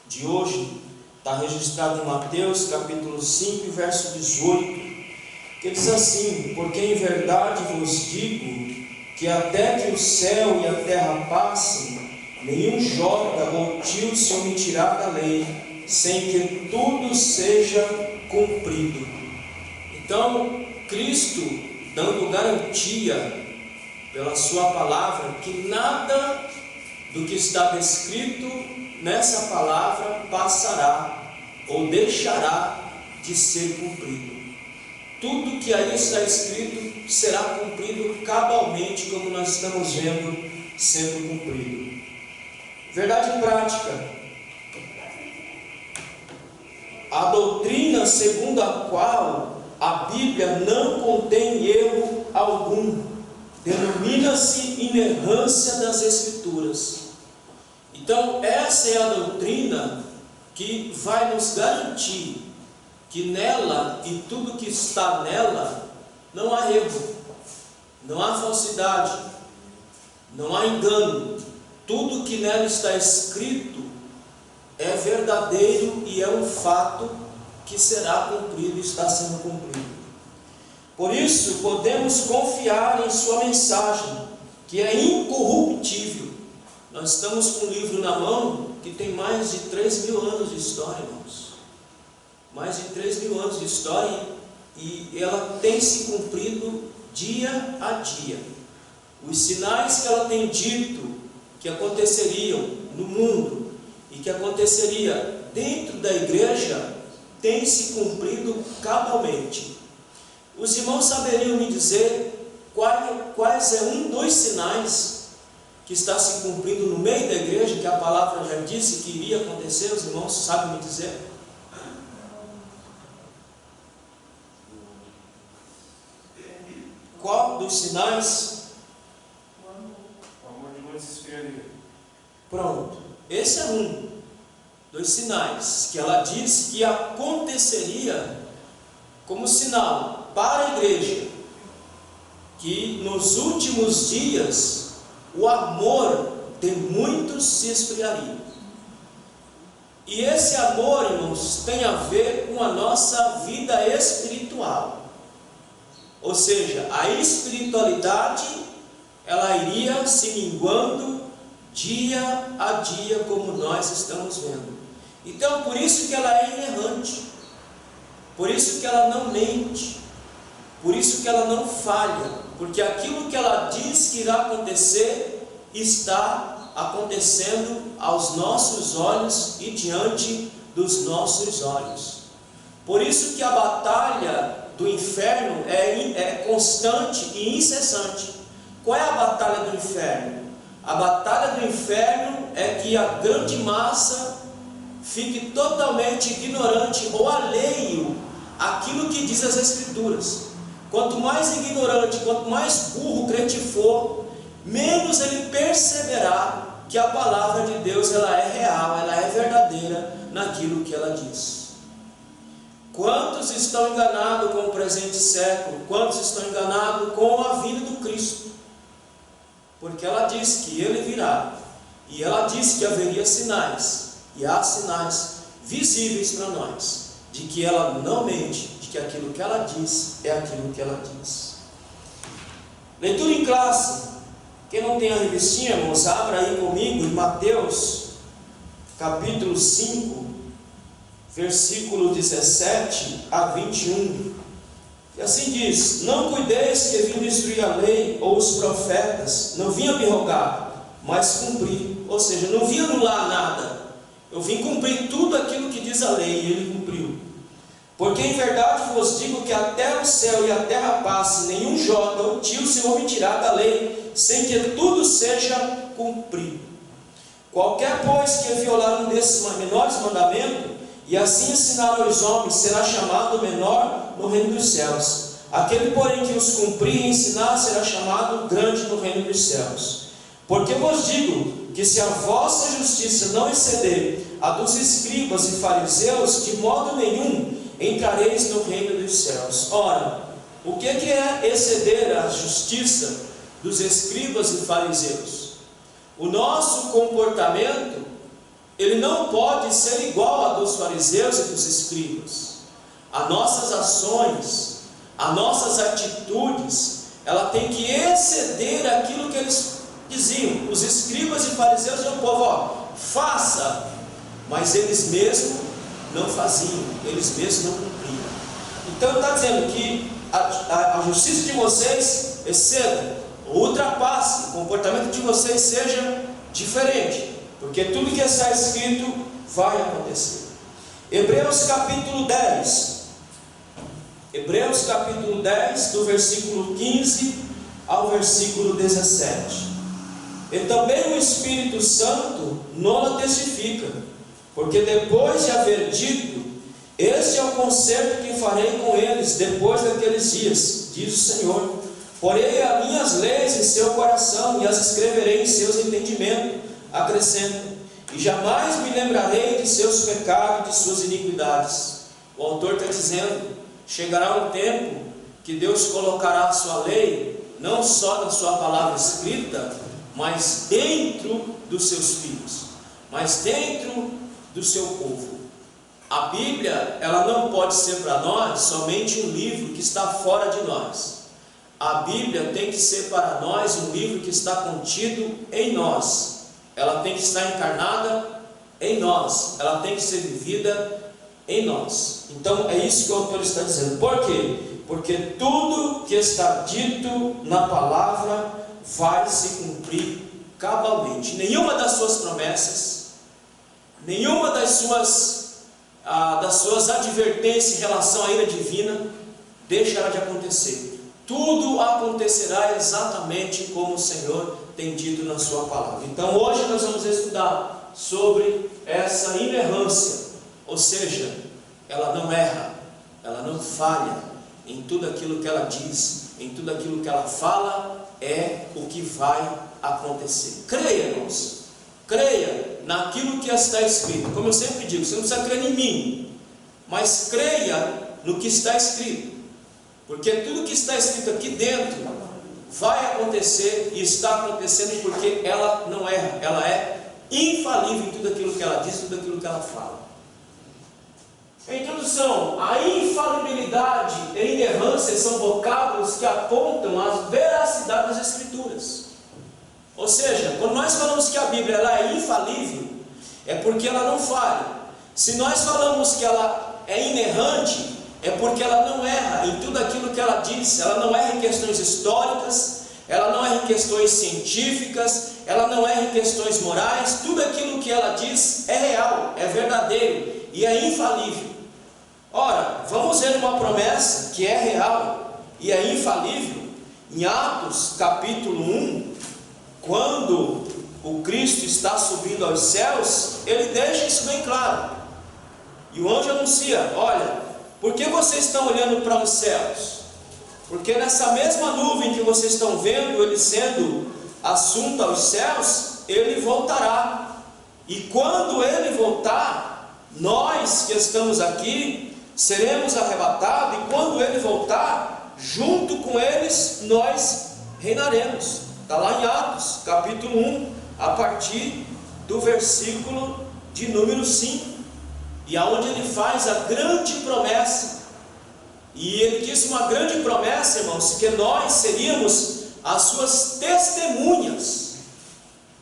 de hoje está registrado em Mateus capítulo 5, verso 18, que diz assim: porque em verdade vos digo que até que o céu e a terra passem, nenhum jota ou tio se omitirá da lei, sem que tudo seja cumprido. Então, Cristo dando garantia pela sua palavra que nada do que está descrito nessa palavra passará ou deixará de ser cumprido. Tudo que aí está escrito será cumprido cabalmente, como nós estamos vendo sendo cumprido. Verdade prática: a doutrina segundo a qual a Bíblia não contém erro algum denomina-se inerrância das Escrituras. Então, essa é a doutrina que vai nos garantir que nela e tudo que está nela não há erro, não há falsidade, não há engano. Tudo que nela está escrito é verdadeiro e é um fato que será cumprido e está sendo cumprido. Por isso, podemos confiar em sua mensagem, que é incorruptível. Nós estamos com um livro na mão que tem mais de 3.000 anos de história, irmãos. Mais de 3.000 anos de história, e ela tem se cumprido dia a dia. Os sinais que ela tem dito que aconteceriam no mundo e que aconteceria dentro da igreja têm se cumprido cabalmente. Os irmãos saberiam me dizer quais é dos sinais que está se cumprindo no meio da igreja, que a palavra já disse que iria acontecer? Os irmãos sabem me dizer? Qual dos sinais? O amor de muitos se esfriaria. Pronto, esse é dos sinais que ela disse que aconteceria como sinal para a igreja, que nos últimos dias o amor de muitos se esfriaria. E esse amor, irmãos, tem a ver com a nossa vida espiritual. Ou seja, a espiritualidade, ela iria se minguando dia a dia, como nós estamos vendo. Então, por isso que ela é inerrante, por isso que ela não mente, por isso que ela não falha, porque aquilo que ela diz que irá acontecer, está acontecendo aos nossos olhos e diante dos nossos olhos. Por isso que a batalha do inferno é constante e incessante. Qual é a batalha do inferno? A batalha do inferno é que a grande massa fique totalmente ignorante ou alheio àquilo que diz as Escrituras. Quanto mais ignorante, quanto mais burro o crente for, menos ele perceberá que a palavra de Deus ela é real, ela é verdadeira naquilo que ela diz. Quantos estão enganados com o presente século? Quantos estão enganados com a vinda do Cristo? Porque ela disse que Ele virá, e ela disse que haveria sinais, e há sinais visíveis para nós, de que ela não mente, de que aquilo que ela diz é aquilo que ela diz. Leitura em classe. Quem não tem a revistinha, irmãos, abra aí comigo em Mateus capítulo 5, versículo 17 a 21. E assim diz: não cuideis que vim destruir a lei ou os profetas, não vim abrogar, mas cumprir. Ou seja, não vim anular nada, eu vim cumprir tudo aquilo que diz a lei, e ele cumpriu. Porque em verdade vos digo que até o céu e a terra passem, nenhum jota ou tio se omitirá da lei, sem que tudo seja cumprido. Qualquer, pois, que violar um desses menores mandamentos, e assim ensinar aos homens, será chamado menor no reino dos céus. Aquele, porém, que os cumprir e ensinar, será chamado grande no reino dos céus. Porque vos digo que se a vossa justiça não exceder a dos escribas e fariseus, de modo nenhum entrareis no reino dos céus. Ora, o que é exceder a justiça dos escribas e fariseus? O nosso comportamento ele não pode ser igual a dos fariseus e dos escribas. As nossas ações, as nossas atitudes, ela tem que exceder aquilo que eles diziam. Os escribas e fariseus diziam ao povo: faça, mas eles mesmos não faziam, eles mesmos não cumpriam. Então está dizendo que a justiça de vocês exceda, ultrapasse, o comportamento de vocês seja diferente, porque tudo que está escrito vai acontecer. Hebreus capítulo 10, Hebreus capítulo 10, do versículo 15 ao versículo 17. E também o Espírito Santo não testifica, porque depois de haver dito: este é o concerto que farei com eles depois daqueles dias, diz o Senhor, porei as minhas leis em seu coração e as escreverei em seus entendimentos, acrescenta, e jamais me lembrarei de seus pecados e de suas iniquidades. O autor está dizendo: chegará um tempo que Deus colocará a sua lei não só na sua palavra escrita, mas dentro dos seus filhos, mas dentro do seu povo. A Bíblia, ela não pode ser para nós somente um livro que está fora de nós. A Bíblia tem que ser para nós um livro que está contido em nós. Ela tem que estar encarnada em nós. Ela tem que ser vivida em nós. Então é isso que o autor está dizendo. Por quê? Porque tudo que está dito na palavra vai se cumprir cabalmente. Nenhuma das suas promessas, nenhuma das suas advertências em relação à ira divina deixará de acontecer. Tudo acontecerá exatamente como o Senhor tem dito na sua palavra. Então hoje nós vamos estudar sobre essa inerrância, ou seja, ela não erra, ela não falha em tudo aquilo que ela diz, em tudo aquilo que ela fala, é o que vai acontecer. Creia, irmãos, creia naquilo que está escrito. Como eu sempre digo, você não precisa crer em mim, mas creia no que está escrito, porque tudo que está escrito aqui dentro vai acontecer e está acontecendo, porque ela não erra, ela é infalível em tudo aquilo que ela diz, tudo aquilo que ela fala. A introdução: a infalibilidade e inerrância são vocábulos que apontam a veracidade das Escrituras. Ou seja, quando nós falamos que a Bíblia ela é infalível, é porque ela não falha. Se nós falamos que ela é inerrante, é porque ela não erra em tudo aquilo que ela diz. Ela não erra em questões históricas, ela não erra em questões científicas, ela não erra em questões morais. Tudo aquilo que ela diz é real, é verdadeiro e é infalível. Ora, vamos ver uma promessa que é real e é infalível em Atos capítulo 1, quando o Cristo está subindo aos céus, ele deixa isso bem claro. E o anjo anuncia: olha, por que vocês estão olhando para os céus? Porque nessa mesma nuvem que vocês estão vendo ele sendo assunto aos céus, ele voltará. E quando ele voltar, nós que estamos aqui seremos arrebatados, e quando ele voltar, junto com eles nós reinaremos. Está lá em Atos capítulo 1, a partir do versículo de número 5, e aonde ele faz a grande promessa. E ele disse uma grande promessa, irmãos, que nós seríamos as suas testemunhas.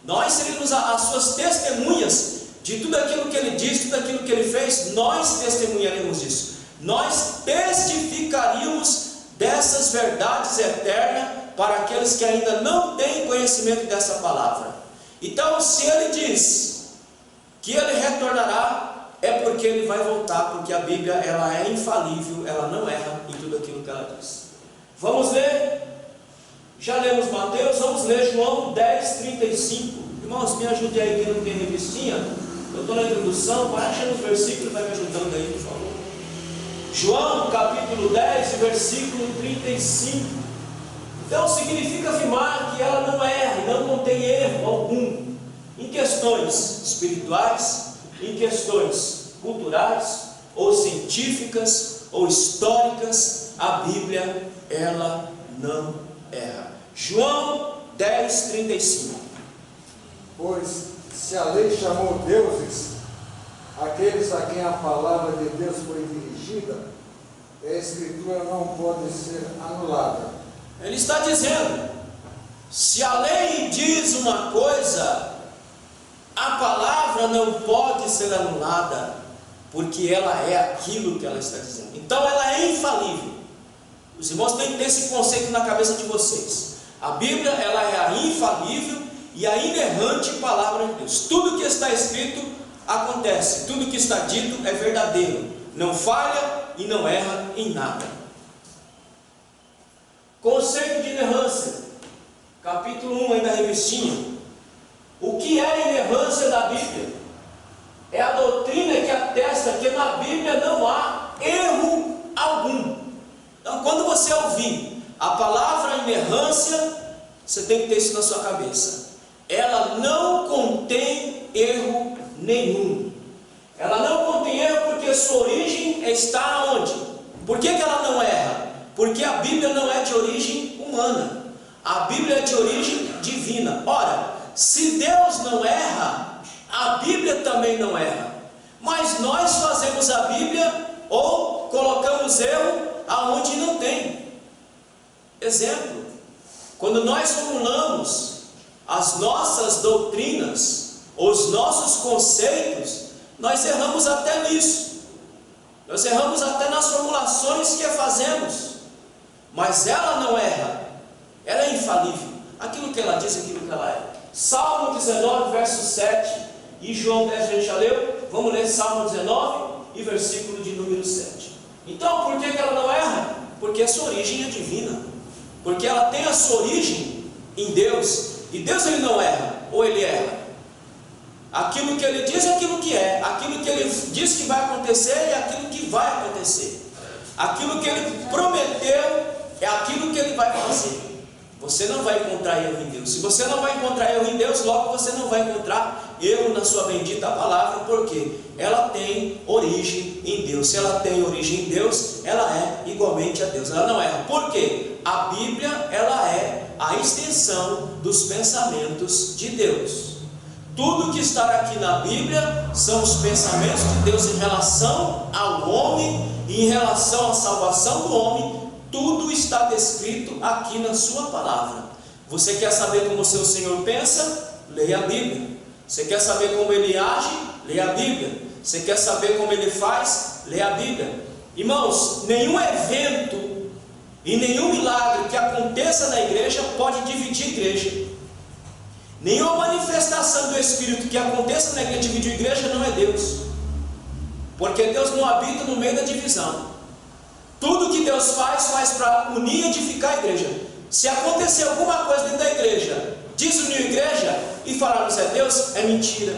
Nós seríamos as suas testemunhas de tudo aquilo que ele diz, tudo aquilo que ele fez. Nós testemunharemos disso. Nós testificaríamos dessas verdades eternas para aqueles que ainda não têm conhecimento dessa palavra. Então, se ele diz que ele retornará, é porque ele vai voltar, porque a Bíblia ela é infalível, ela não erra em tudo aquilo que ela diz. Vamos ler? Já lemos Mateus, vamos ler João 10:35. Irmãos, me ajude aí, quem não tem revistinha. Eu estou na introdução, vai achando os versículos, vai me ajudando aí, por favor. João capítulo 10, versículo 35. Então significa afirmar que ela não erra, não contém erro algum em questões espirituais, em questões culturais, ou científicas, ou históricas. A Bíblia ela não erra. João 10:35. Pois se a lei chamou deuses aqueles a quem a palavra de Deus foi dirigida, a Escritura não pode ser anulada. Ele está dizendo, se a lei diz uma coisa, a palavra não pode ser anulada, porque ela é aquilo que ela está dizendo. Então ela é infalível. Os irmãos têm que ter esse conceito na cabeça de vocês. A Bíblia, ela é a infalível e a inerrante palavra de Deus. Tudo que está escrito acontece, tudo que está dito é verdadeiro, não falha e não erra em nada. Conceito de inerrância, capítulo 1 aí da revistinha. O que é a inerrância da Bíblia? É a doutrina que atesta que na Bíblia não há erro algum. Então, quando você ouvir a palavra inerrância, você tem que ter isso na sua cabeça. Ela não contém erro nenhum. Ela não contém erro porque sua origem está onde? Por que ela não erra? Porque a Bíblia não é de origem humana. A Bíblia é de origem divina. Ora, se Deus não erra, a Bíblia também não erra. Mas nós fazemos a Bíblia ou colocamos erro aonde não tem. Exemplo, quando nós formulamos as nossas doutrinas, os nossos conceitos, nós erramos até nisso. Nós erramos até nas formulações que fazemos. Mas ela não erra. Ela é infalível. Aquilo que ela diz, aquilo que ela é. Salmo 19, verso 7 e João 10, a gente já leu. Vamos ler Salmo 19 e versículo de número 7. Então, por que ela não erra? Porque a sua origem é divina. Porque ela tem a sua origem em Deus. E Deus, ele não erra, ou ele erra? Aquilo que ele diz é aquilo que é. Aquilo que ele diz que vai acontecer é aquilo que vai acontecer. Aquilo que ele prometeu é aquilo que ele vai fazer. Você não vai encontrar erro em Deus. Se você não vai encontrar erro em Deus, logo você não vai encontrar erro na sua bendita palavra, porque ela tem origem em Deus. Se ela tem origem em Deus, ela é igualmente a Deus. Ela não erra. Por quê? A Bíblia, ela é a extensão dos pensamentos de Deus. Tudo que está aqui na Bíblia são os pensamentos de Deus em relação ao homem e em relação à salvação do homem. Tudo está descrito aqui na sua palavra. Você quer saber como o seu Senhor pensa? Leia a Bíblia. Você quer saber como Ele age? Leia a Bíblia. Você quer saber como Ele faz? Leia a Bíblia. Irmãos, nenhum evento e nenhum milagre que aconteça na igreja pode dividir a igreja. Nenhuma manifestação do Espírito que aconteça na igreja, dividir a igreja, não é Deus. Porque Deus não habita no meio da divisão. Tudo que Deus faz para unir e edificar a igreja. Se acontecer alguma coisa dentro da igreja, desunir a igreja e falarmos é Deus, é mentira.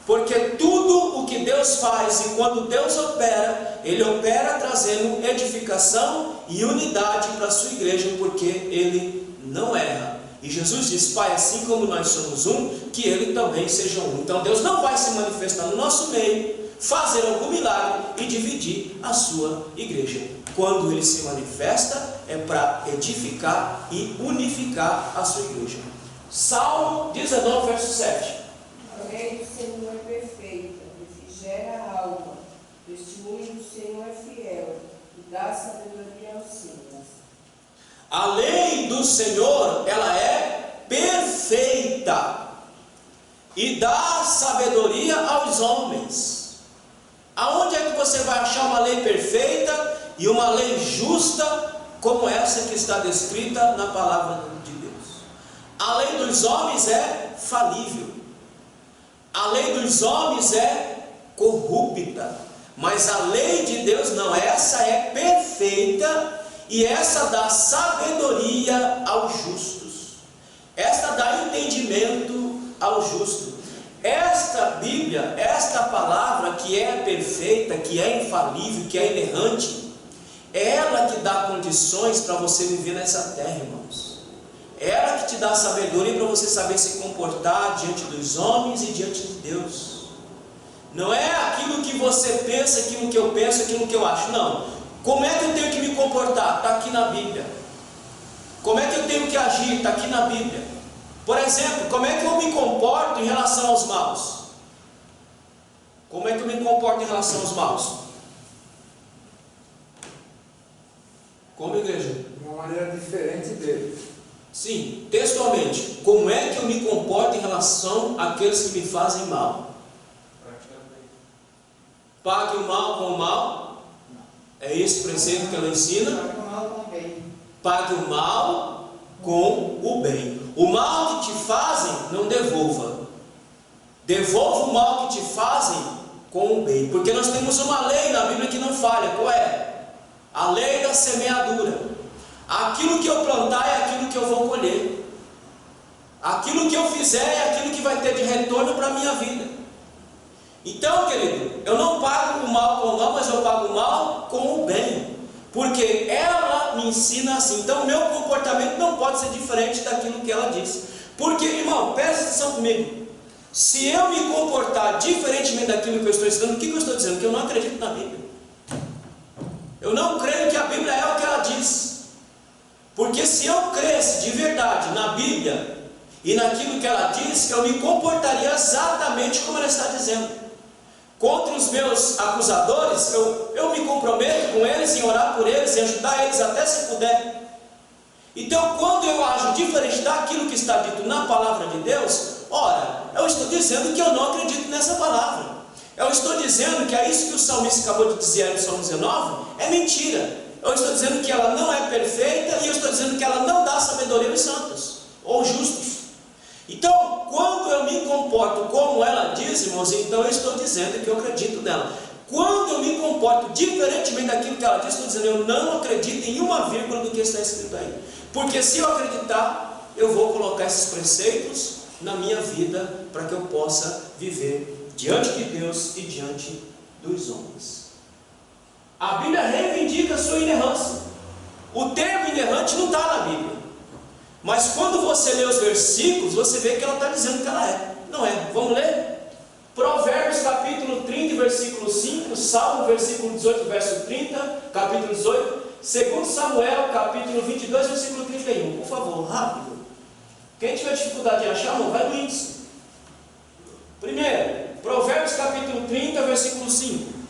Porque tudo o que Deus faz, e quando Deus opera, Ele opera trazendo edificação e unidade para a sua igreja, porque Ele não erra. E Jesus diz, Pai, assim como nós somos um, que Ele também seja um. Então Deus não vai se manifestar no nosso meio, fazer algum milagre e dividir a sua igreja. Quando Ele se manifesta, é para edificar e unificar a sua igreja. Salmo 19, verso 7. A lei do Senhor é perfeita, refrigera a alma. O testemunho do Senhor é fiel e dá sabedoria aos simples. A lei do Senhor, ela é perfeita e dá sabedoria aos homens. Aonde é que você vai achar uma lei perfeita e uma lei justa como essa que está descrita na palavra de Deus? A lei dos homens é falível. A lei dos homens é corrupta. Mas a lei de Deus não, essa é perfeita e essa dá sabedoria aos justos. Esta dá entendimento ao justo. Esta Bíblia, esta palavra que é perfeita, que é infalível, que é inerrante, é ela que dá condições para você viver nessa terra, irmãos. É ela que te dá sabedoria para você saber se comportar diante dos homens e diante de Deus. Não é aquilo que você pensa, aquilo que eu penso, aquilo que eu acho. Não. Como é que eu tenho que me comportar? Está aqui na Bíblia. Como é que eu tenho que agir? Está aqui na Bíblia. Por exemplo, como é que eu me comporto em relação aos maus? Como é que que eu me comporto em relação aos maus? Como, igreja? De uma maneira diferente dele. Sim, textualmente. Como é que eu me comporto em relação àqueles que me fazem mal? Pague o mal com o mal? É esse o preceito que ela ensina? Pague o mal com o bem. O mal que te fazem, não devolva. Devolva o mal que te fazem com o bem. Porque nós temos uma lei na Bíblia que não falha. Qual é? A lei da semeadura. Aquilo que eu plantar é aquilo que eu vou colher. Aquilo que eu fizer é aquilo que vai ter de retorno para a minha vida. Então, querido, eu não pago o mal com o mal, mas eu pago o mal com o bem. Porque ela me ensina assim. Então, o meu comportamento não pode ser diferente daquilo que ela disse. Porque, irmão, presta atenção comigo. Se eu me comportar diferentemente daquilo que eu estou ensinando, o que eu estou dizendo? Que eu não acredito na Bíblia. Eu não creio que a Bíblia é o que ela diz. Porque se eu cresce de verdade na Bíblia e naquilo que ela diz, eu me comportaria exatamente como ela está dizendo. Contra os meus acusadores, eu me comprometo com eles em orar por eles, em ajudar eles até se puder. Então, quando eu ajo diferente daquilo que está dito na palavra de Deus, ora, eu estou dizendo que eu não acredito nessa palavra. Eu estou dizendo que é isso que o salmista acabou de dizer no Salmo 19, é mentira. Eu estou dizendo que ela não é perfeita e eu estou dizendo que ela não dá sabedoria aos santos, ou justos. Então, quando eu me comporto como ela diz, irmãos, então eu estou dizendo que eu acredito nela. Quando eu me comporto diferentemente daquilo que ela diz, estou dizendo eu não acredito em uma vírgula do que está escrito aí. Porque se eu acreditar, eu vou colocar esses preceitos na minha vida para que eu possa viver diante de Deus e diante dos homens. A Bíblia reivindica a sua inerrância. O termo inerrante não está na Bíblia. Mas quando você lê os versículos, você vê que ela está dizendo que ela é. Não é? Vamos ler? Provérbios capítulo 30, versículo 5, Salmo versículo 18, verso 30, capítulo 18, 2 Samuel capítulo 22, versículo 31. Por favor, rápido. Quem tiver dificuldade em achar, não vai no índice. Primeiro, Provérbios capítulo 30, versículo 5.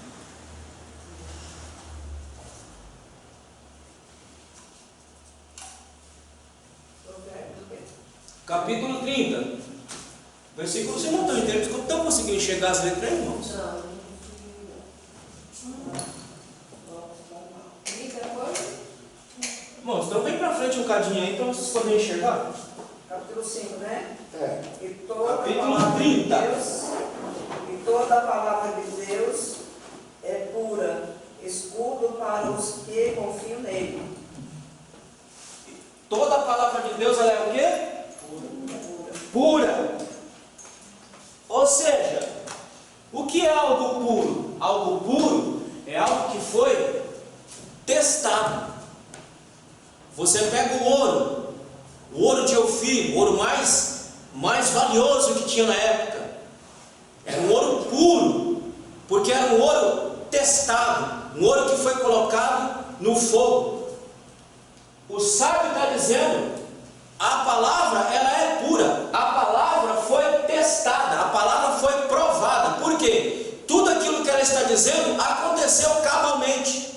Capítulo 30, versículo, vocês não estão entendendo, não estão conseguindo enxergar as letras, irmãos? Irmãos, então vem para frente um cadinho aí para vocês poderem enxergar. Capítulo 5, né? É. Capítulo 30. E toda a palavra de Deus é pura, escudo para os que confiam nele. Toda a palavra de Deus, ela é o quê? Pura. Ou seja, o que é algo puro? Algo puro é algo que foi testado. Você pega o ouro de Ofir, o ouro mais valioso que tinha na época. Era um ouro puro, porque era um ouro testado, um ouro que foi colocado no fogo. O sábio está dizendo, a palavra ela é pura, a palavra foi testada, a palavra foi provada. Por quê? Tudo aquilo que ela está dizendo aconteceu cabalmente.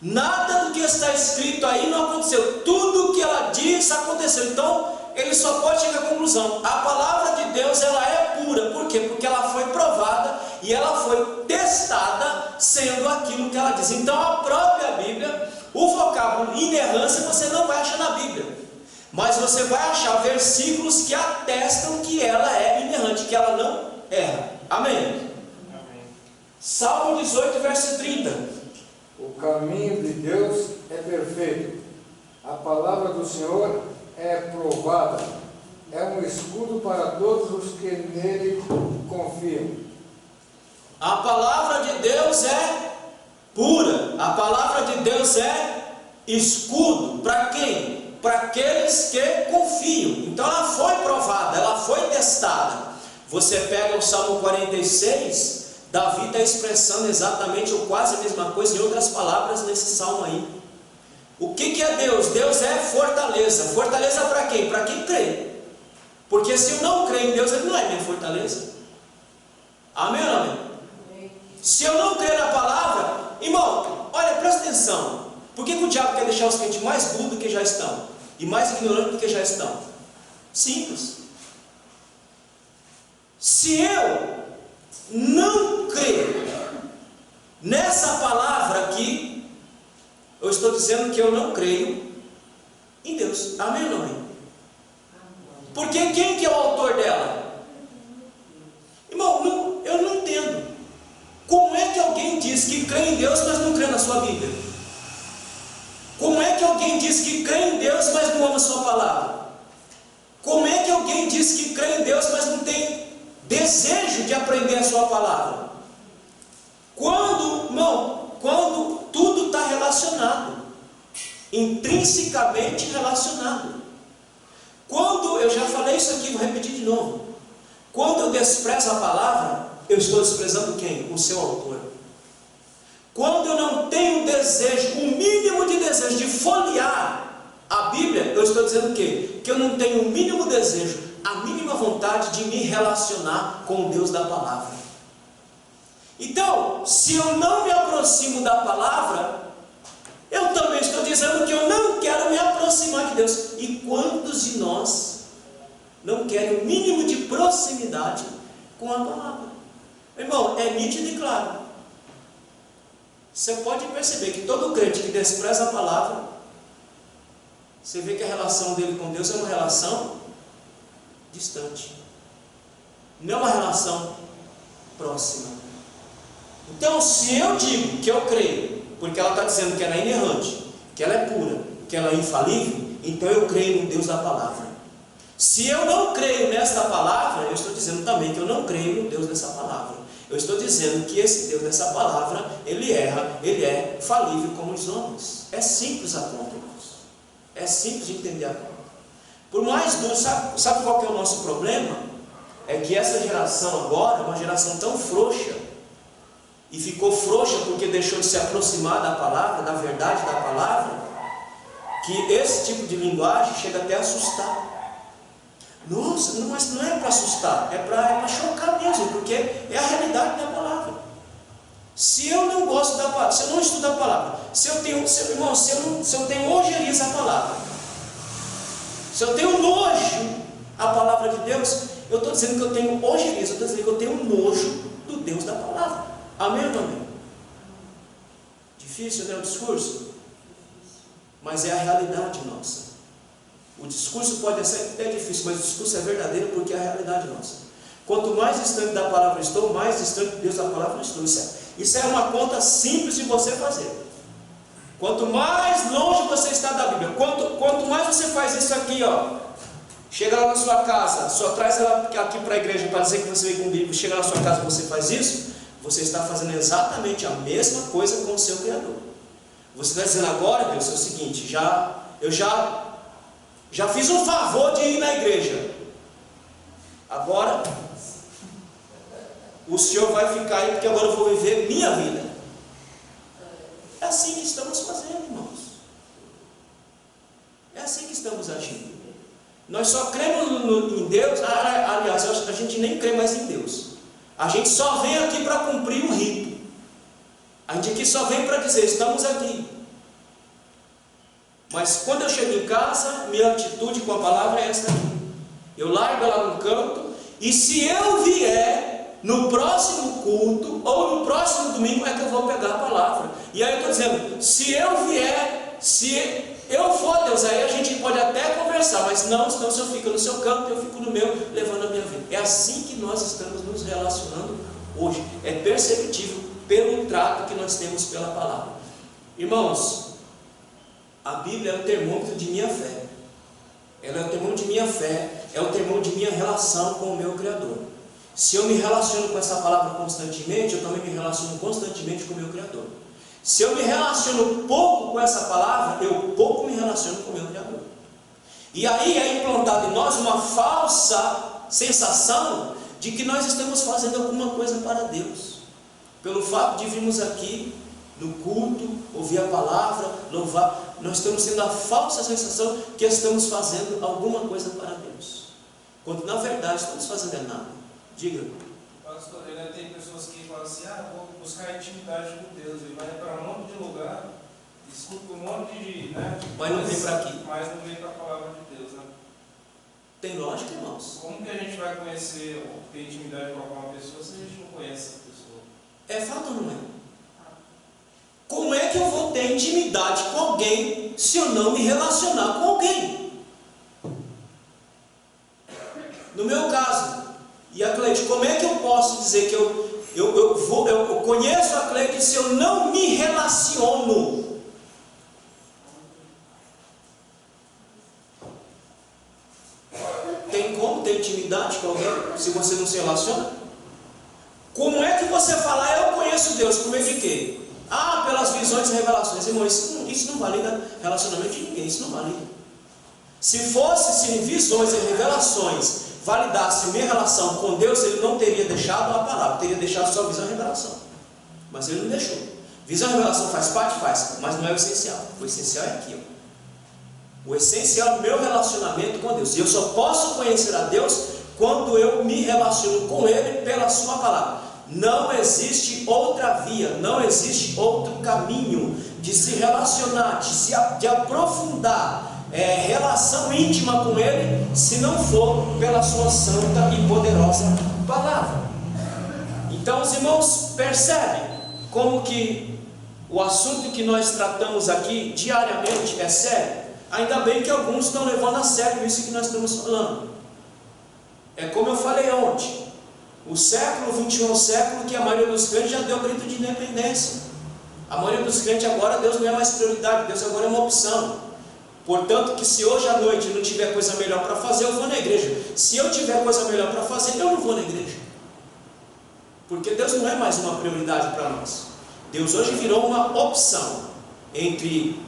Nada do que está escrito aí não aconteceu. Tudo o que ela diz aconteceu. Então, ele só pode chegar à conclusão. A palavra de Deus, ela é pura. Por quê? Porque ela foi provada e ela foi testada sendo aquilo que ela diz. Então, a própria Bíblia, o vocábulo inerrância, você não vai achar na Bíblia. Mas você vai achar versículos que atestam que ela é inerrante, que ela não erra. Amém? Amém. Salmo 18, verso 30. O caminho de Deus é perfeito. A palavra do Senhor é provada. É um escudo para todos os que nele confiam. A palavra de Deus é pura. A palavra de Deus é escudo. Para quem? Para aqueles que confiam. Então ela foi provada, ela foi testada. Você pega o Salmo 46, Davi está expressando exatamente ou quase a mesma coisa em outras palavras nesse salmo aí. O que é Deus? Deus é fortaleza. Fortaleza para quem? Para quem crê. Porque se eu não creio em Deus, ele não é minha fortaleza. Amém ou não amém? Se eu não crer na palavra, irmão, olha, presta atenção. Por que o diabo quer deixar os crentes mais burros do que já estão? E mais ignorantes do que já estão? Simples. Se eu não crer nessa palavra aqui, eu estou dizendo que eu não creio em Deus. Amém ou não? Porque quem que é o autor dela? Irmão, eu não entendo. Como é que alguém diz que crê em Deus, mas não crê na sua Bíblia? Como é que alguém diz que crê em Deus, mas não ama a sua palavra? Como é que alguém diz que crê em Deus, mas não tem desejo de aprender a sua palavra? Quando tudo está relacionado, intrinsecamente relacionado. Quando, eu já falei isso aqui, vou repetir de novo. Quando eu desprezo a palavra, eu estou desprezando quem? O seu autor. Quando eu não tenho desejo, o mínimo de desejo de folhear a Bíblia, eu estou dizendo o quê? Que eu não tenho o mínimo desejo, a mínima vontade de me relacionar com o Deus da palavra. Então, se eu não me aproximo da palavra, eu também estou dizendo que eu não quero me aproximar de Deus. E quantos de nós não querem o mínimo de proximidade com a palavra? Irmão, é nítido e claro. Você pode perceber que todo crente que despreza a palavra, você vê que a relação dele com Deus é uma relação distante, não é uma relação próxima. Então, se eu digo que eu creio, porque ela está dizendo que ela é inerrante, que ela é pura, que ela é infalível, então eu creio no Deus da palavra. Se eu não creio nesta palavra, eu estou dizendo também que eu não creio no Deus dessa palavra. Eu estou dizendo que esse Deus dessa palavra, ele erra, ele é falível como os homens. É simples a conta, irmãos. É simples de entender a conta. Por mais duro, sabe qual que é o nosso problema? É que essa geração agora é uma geração tão frouxa, e ficou frouxa porque deixou de se aproximar da palavra, da verdade da palavra, que esse tipo de linguagem chega até a assustar. Nossa, mas não é para assustar, é para chocar mesmo, porque é a realidade da palavra. Se eu não gosto da palavra, se eu não estudo a palavra, se eu tenho ojeriza a palavra, se eu tenho nojo à palavra de Deus, eu estou dizendo que eu tenho ojeriza, eu estou dizendo que eu tenho nojo do Deus da palavra. Amém ou não amém? Difícil, né, o discurso? Mas é a realidade nossa. O discurso pode ser até difícil, mas o discurso é verdadeiro porque é a realidade nossa. Quanto mais distante da palavra estou, mais distante de Deus da palavra estou. Isso é uma conta simples de você fazer. Quanto mais longe você está da Bíblia, quanto mais você faz isso aqui, ó, chega lá na sua casa, só traz ela aqui para a igreja para dizer que você veio com o Bíblia, chega na sua casa e você faz isso, você está fazendo exatamente a mesma coisa com o seu Criador. Você está dizendo agora, Deus, é o seguinte, eu já fiz um favor de ir na igreja. Agora o Senhor vai ficar aí, porque agora eu vou viver minha vida. É assim que estamos fazendo, irmãos. É assim que estamos agindo. Nós só cremos em Deus. Aliás, a gente nem crê mais em Deus. A gente só vem aqui para cumprir um rito. A gente aqui só vem para dizer, estamos aqui. Mas quando eu chego em casa, minha atitude com a palavra é esta aqui. Eu largo ela no canto, e se eu vier no próximo culto, ou no próximo domingo, é que eu vou pegar a palavra. E aí eu estou dizendo, se eu vier, se eu for, Deus, aí a gente pode até conversar, mas não, senão o Senhor fica no seu canto, eu fico no meu, levando a minha vida. É assim que nós estamos nos relacionando hoje. É perceptível pelo trato que nós temos pela palavra. Irmãos, a Bíblia é o termômetro de minha fé. Ela é o termômetro de minha fé, é o termômetro de minha relação com o meu Criador. Se eu me relaciono com essa palavra constantemente, eu também me relaciono constantemente com o meu Criador. Se eu me relaciono pouco com essa palavra, eu pouco me relaciono com o meu Criador. E aí é implantado em nós uma falsa sensação de que nós estamos fazendo alguma coisa para Deus. Pelo fato de virmos aqui no culto, ouvir a palavra, louvar, nós estamos tendo a falsa sensação que estamos fazendo alguma coisa para Deus, quando na verdade estamos fazendo nada. Diga. Pastor, Pastor, tem pessoas que falam assim, vou buscar intimidade com Deus, ele vai para um monte de lugar, escuta um monte de, né? Mas não vem para aqui. Mas não vem para a palavra de Deus, né? Tem lógica, irmãos? Como que a gente vai conhecer ou ter intimidade com alguma pessoa se a gente não conhece essa pessoa? É fato ou não é? Como é que eu vou ter intimidade com alguém se eu não me relacionar com alguém? No meu caso, e a Cleide, como é que eu posso dizer que eu conheço a Cleide se eu não me relaciono? Tem como ter intimidade com alguém se você não se relaciona? Como é que você fala, eu conheço Deus, por meio de quê? Pelas visões e revelações. Irmão, isso não valida relacionamento de ninguém, isso não valida. Se visões e revelações validasse minha relação com Deus, ele não teria deixado a palavra, teria deixado só visão e revelação. Mas ele não deixou. Visão e revelação faz parte? Faz, mas não é o essencial. O essencial é aqui, ó. O essencial é o meu relacionamento com Deus. E eu só posso conhecer a Deus quando eu me relaciono com Ele pela sua palavra. Não existe outra via, não existe outro caminho de se relacionar, de aprofundar relação íntima com Ele, se não for pela sua santa e poderosa palavra. Então os irmãos percebem como que o assunto que nós tratamos aqui diariamente é sério. Ainda bem que alguns estão levando a sério isso que nós estamos falando. É como eu falei ontem, o século XXI é um século que a maioria dos crentes já deu grito de independência. A maioria dos crentes agora, Deus não é mais prioridade, Deus agora é uma opção. Portanto, que se hoje à noite não tiver coisa melhor para fazer, eu vou na igreja. Se eu tiver coisa melhor para fazer, eu não vou na igreja. Porque Deus não é mais uma prioridade para nós. Deus hoje virou uma opção entre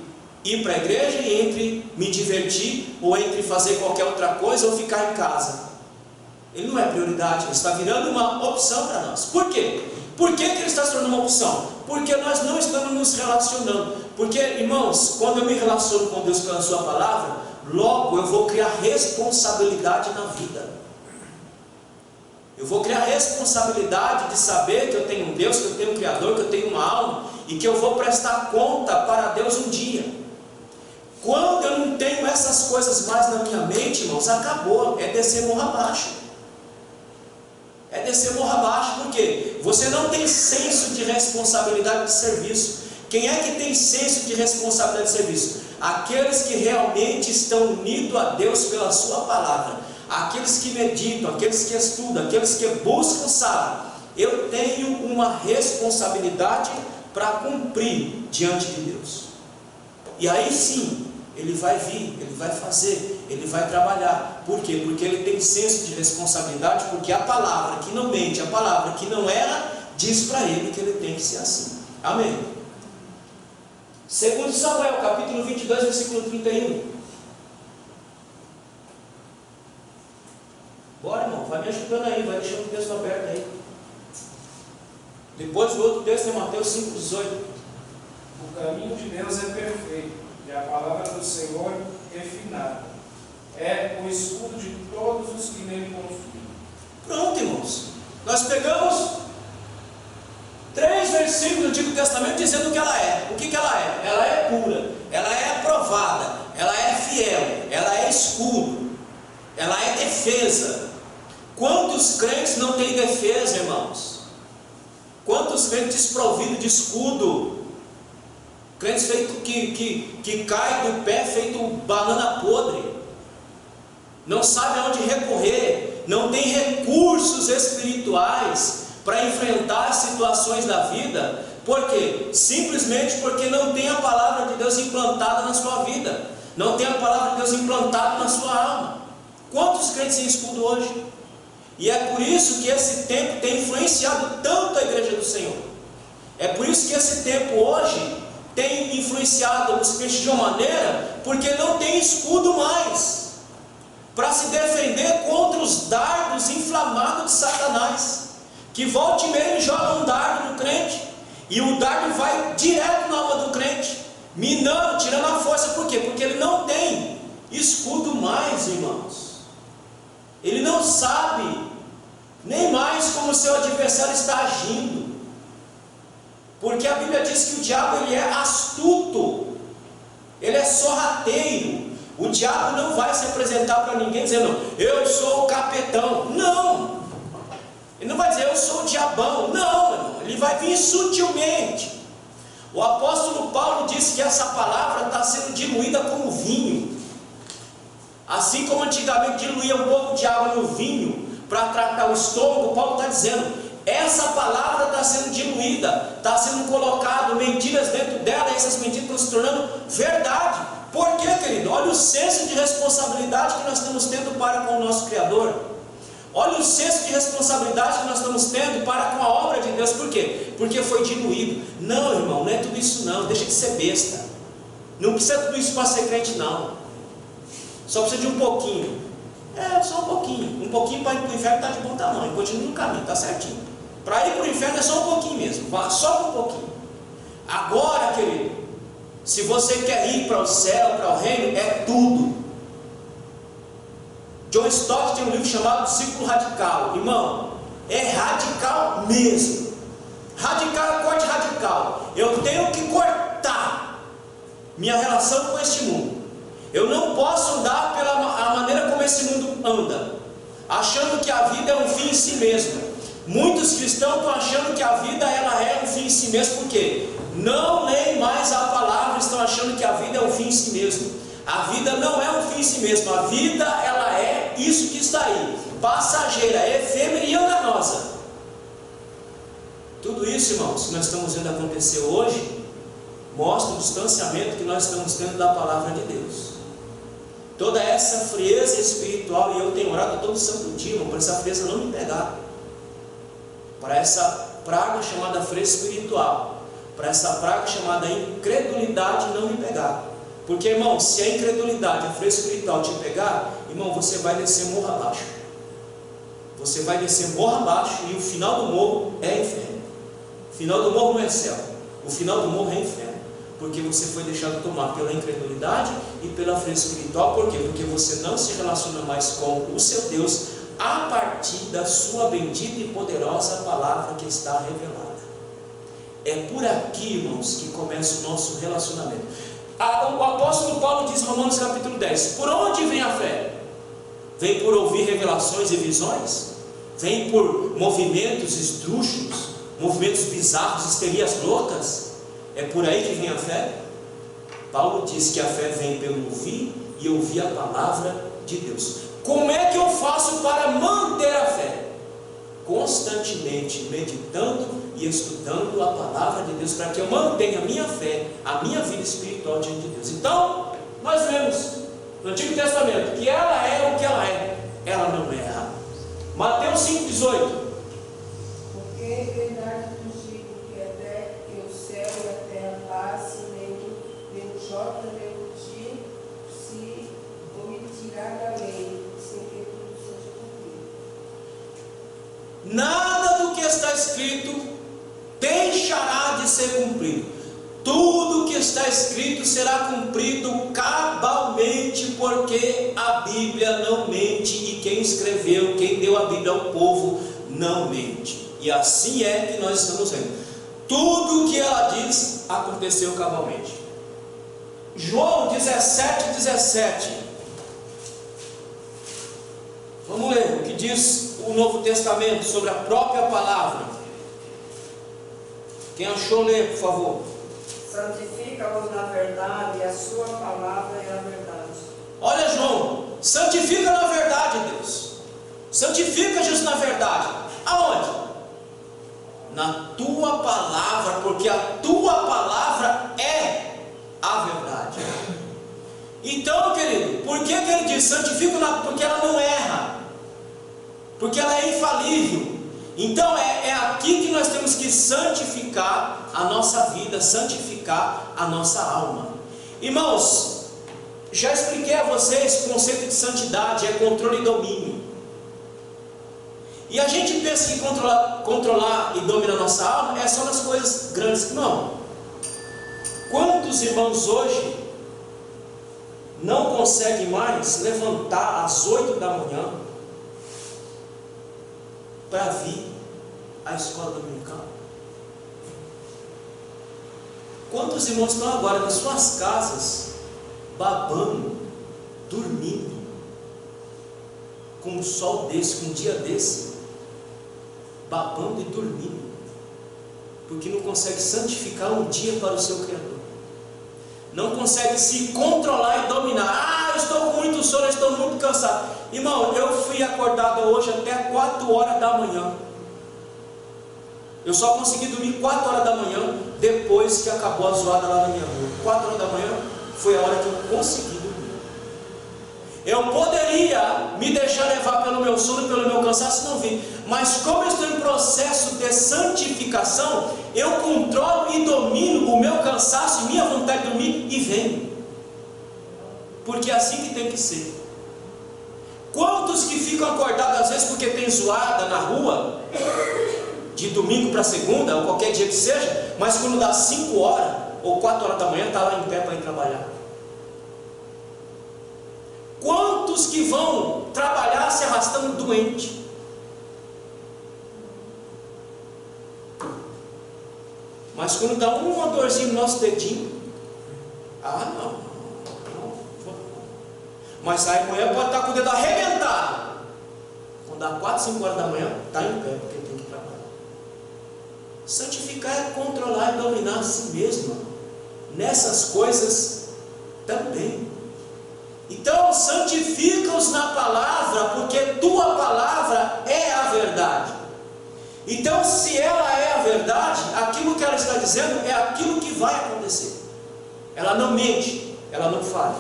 ir para a igreja e entre me divertir, ou entre fazer qualquer outra coisa ou ficar em casa. Ele não é prioridade, ele está virando uma opção para nós. Por quê? Por que ele está se tornando uma opção? Porque nós não estamos nos relacionando. Porque, irmãos, quando eu me relaciono com Deus pela sua palavra, logo eu vou criar responsabilidade na vida. Eu vou criar responsabilidade de saber que eu tenho um Deus, que eu tenho um Criador, que eu tenho uma alma, e que eu vou prestar conta para Deus um dia. Quando eu não tenho essas coisas mais na minha mente, irmãos, acabou, é descer morro abaixo. É descer morro abaixo, porque você não tem senso de responsabilidade de serviço. Quem é que tem senso de responsabilidade de serviço? Aqueles que realmente estão unidos a Deus pela sua palavra, aqueles que meditam, aqueles que estudam, aqueles que buscam, sabem, eu tenho uma responsabilidade para cumprir diante de Deus. E aí sim, ele vai vir, ele vai fazer, ele vai trabalhar. Por quê? Porque ele tem senso de responsabilidade, porque a palavra que não mente, a palavra que não erra, diz para ele que ele tem que ser assim. Amém? 2 Samuel, capítulo 22, versículo 31. Bora, irmão, vai me ajudando aí, vai deixando o texto aberto aí. Depois o outro texto é Mateus 5,18. O caminho de Deus é perfeito, e a palavra do Senhor refinada. É o escudo de todos os que nele confiam. Pronto, irmãos. Nós pegamos 3 versículos do Antigo Testamento dizendo o que ela é. O que ela é? Ela é pura, ela é aprovada, ela é fiel, ela é escudo, ela é defesa. Quantos crentes não têm defesa, irmãos? Quantos crentes desprovidos de escudo? Crentes feito que cai do pé feito banana podre. Não sabe aonde recorrer, não tem recursos espirituais para enfrentar as situações da vida. Por quê? Simplesmente porque não tem a palavra de Deus implantada na sua vida, não tem a palavra de Deus implantada na sua alma. Quantos crentes têm escudo hoje? E é por isso que esse tempo tem influenciado tanto a igreja do Senhor. É por isso que esse tempo hoje tem influenciado os crentes de uma maneira, porque não tem escudo mais para se defender contra os dardos inflamados de Satanás, que volta e meia ele joga um dardo no crente, e o dardo vai direto na alma do crente, minando, tirando a força. Por quê? Porque ele não tem escudo mais, irmãos. Ele não sabe nem mais como seu adversário está agindo. Porque a Bíblia diz que o diabo ele é astuto, ele é sorrateiro. O diabo não vai se apresentar para ninguém dizendo, eu sou o capetão. Não! Ele não vai dizer, eu sou o diabão. Não, irmão. Ele vai vir sutilmente. O apóstolo Paulo disse que essa palavra está sendo diluída como vinho. Assim como antigamente diluía um pouco de água no vinho para tratar o estômago, Paulo está dizendo, essa palavra está sendo diluída, está sendo colocado mentiras dentro dela, e essas mentiras estão se tornando verdade. Por quê, querido? Olha o senso de responsabilidade que nós estamos tendo para com o nosso Criador. Olha o senso de responsabilidade que nós estamos tendo para com a obra de Deus. Por quê? Porque foi diluído. Não, irmão, não é tudo isso não. Deixa de ser besta. Não precisa tudo isso para ser crente não. Só precisa de um pouquinho. Só um pouquinho. Um pouquinho para ir para o inferno está de bom tamanho. Continua no caminho, está certinho. Para ir para o inferno é só um pouquinho mesmo. Vá só um pouquinho. Agora, querido, se você quer ir para o céu, para o reino, é tudo. John Stott tem um livro chamado Discípulo Radical. Irmão, é radical mesmo. Radical é corte radical. Eu tenho que cortar minha relação com este mundo. Eu não posso andar pela maneira como esse mundo anda, achando que a vida é um fim em si mesmo. Muitos cristãos estão achando que a vida ela é um fim em si mesmo. Por quê? Não leem mais a palavra, estão achando que a vida é um fim em si mesmo. A vida não é um fim em si mesmo. A vida ela é isso que está aí, passageira, efêmera e enganosa. Tudo isso, irmãos, que nós estamos vendo acontecer hoje, mostra o distanciamento que nós estamos tendo da palavra de Deus. Toda essa frieza espiritual, e eu tenho orado todo santo dia, irmão, para essa frieza não me pegar, para essa praga chamada frieza espiritual, para essa praga chamada incredulidade não me pegar. Porque, irmão, se a incredulidade, a frieza espiritual te pegar, irmão, você vai descer morro abaixo. Você vai descer morro abaixo, e o final do morro é inferno. O final do morro não é céu, o final do morro é inferno. Porque você foi deixado tomar pela incredulidade e pela frieza espiritual. Por quê? Porque você não se relaciona mais com o seu Deus a partir da sua bendita e poderosa palavra que está revelada. É por aqui, irmãos, que começa o nosso relacionamento. O apóstolo Paulo diz em Romanos capítulo 10, por onde vem a fé? Vem por ouvir revelações e visões? Vem por movimentos esdrúxulos, movimentos bizarros, histerias loucas? É por aí que vem a fé? Paulo diz que a fé vem pelo ouvir e ouvir a palavra de Deus. Como é que eu faço para manter a fé? Constantemente meditando e estudando a palavra de Deus, para que eu mantenha a minha fé, a minha vida espiritual diante de Deus. Então, nós vemos no Antigo Testamento que ela é o que ela é, ela não erra. Mateus 5,18. Porque em verdade vos digo que até que o céu e a terra passe, nem o jota nem o tio se omitirá da lei, sem que tudo seja cumprido. Nada do que está escrito deixará de ser cumprido. Tudo que está escrito será cumprido cabalmente, porque a Bíblia não mente, e quem escreveu, quem deu a Bíblia ao povo, não mente. E assim é que nós estamos vendo. Tudo o que ela diz aconteceu cabalmente. João 17:17. Vamos ler o que diz o Novo Testamento sobre a própria palavra. Quem achou, lê, por favor. Santifica-vos na verdade, e a sua palavra é a verdade. Olha, João, santifica na verdade, Deus. Santifica Jesus na verdade. Aonde? Na tua palavra, porque a tua palavra é a verdade. Então, querido, por que ele diz santifica? Porque ela não erra, porque ela é infalível. Então é aqui que nós temos que santificar a nossa vida, santificar a nossa alma. Irmãos, já expliquei a vocês o conceito de santidade é controle e domínio. E a gente pensa que controlar e dominar a nossa alma é só nas coisas grandes. Não. Quantos irmãos hoje não conseguem mais levantar às 8 da manhã para vir à escola dominical? Quantos irmãos estão agora nas suas casas, babando, dormindo, com um sol desse, com um dia desse, babando e dormindo, porque não consegue santificar um dia para o seu Criador, não consegue se controlar e dominar. Eu estou com muito sono, eu estou muito cansado. Irmão, eu fui acordado hoje até 4 horas da manhã. Eu só consegui dormir 4 horas da manhã, depois que acabou a zoada lá na minha rua. 4 horas da manhã foi a hora que eu consegui dormir. Eu poderia me deixar levar pelo meu sono e pelo meu cansaço e não vir, mas como eu estou em processo de santificação, eu controlo e domino o meu cansaço e minha vontade de dormir e venho, porque é assim que tem que ser. Quantos que ficam acordados às vezes porque tem zoada na rua, de domingo para segunda, ou qualquer dia que seja, mas quando dá 5 horas ou 4 horas da manhã, está lá em pé para ir trabalhar? Quantos que vão trabalhar se arrastando doente? Mas quando dá uma dorzinha no nosso dedinho, não. Mas aí amanhã pode estar com o dedo arrebentado. Quando dá 4, 5 horas da manhã, está em pé, porque tem que trabalhar. Santificar é controlar e dominar a si mesmo, nessas coisas também. Então santifica-os na palavra, porque tua palavra é a verdade. Então, se ela é a verdade, aquilo que ela está dizendo é aquilo que vai acontecer. Ela não mente, ela não falha.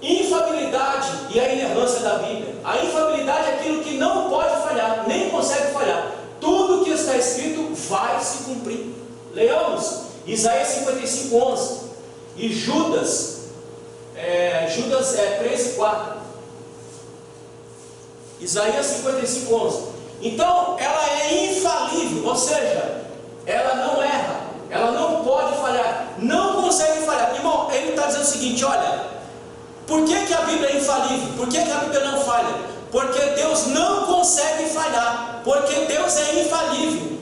Infabilidade e a inerrância da Bíblia. A infabilidade é aquilo que não pode falhar, nem consegue falhar. Tudo que está escrito vai se cumprir. Leamos Isaías 55:11 e Judas 3:4. Isaías 55:11. Então ela é infalível, ou seja, ela não erra, ela não pode falhar, não consegue falhar. Irmão, ele está dizendo o seguinte: olha, por que a Bíblia é infalível? Por que a Bíblia não falha? Porque Deus não consegue falhar, porque Deus é infalível.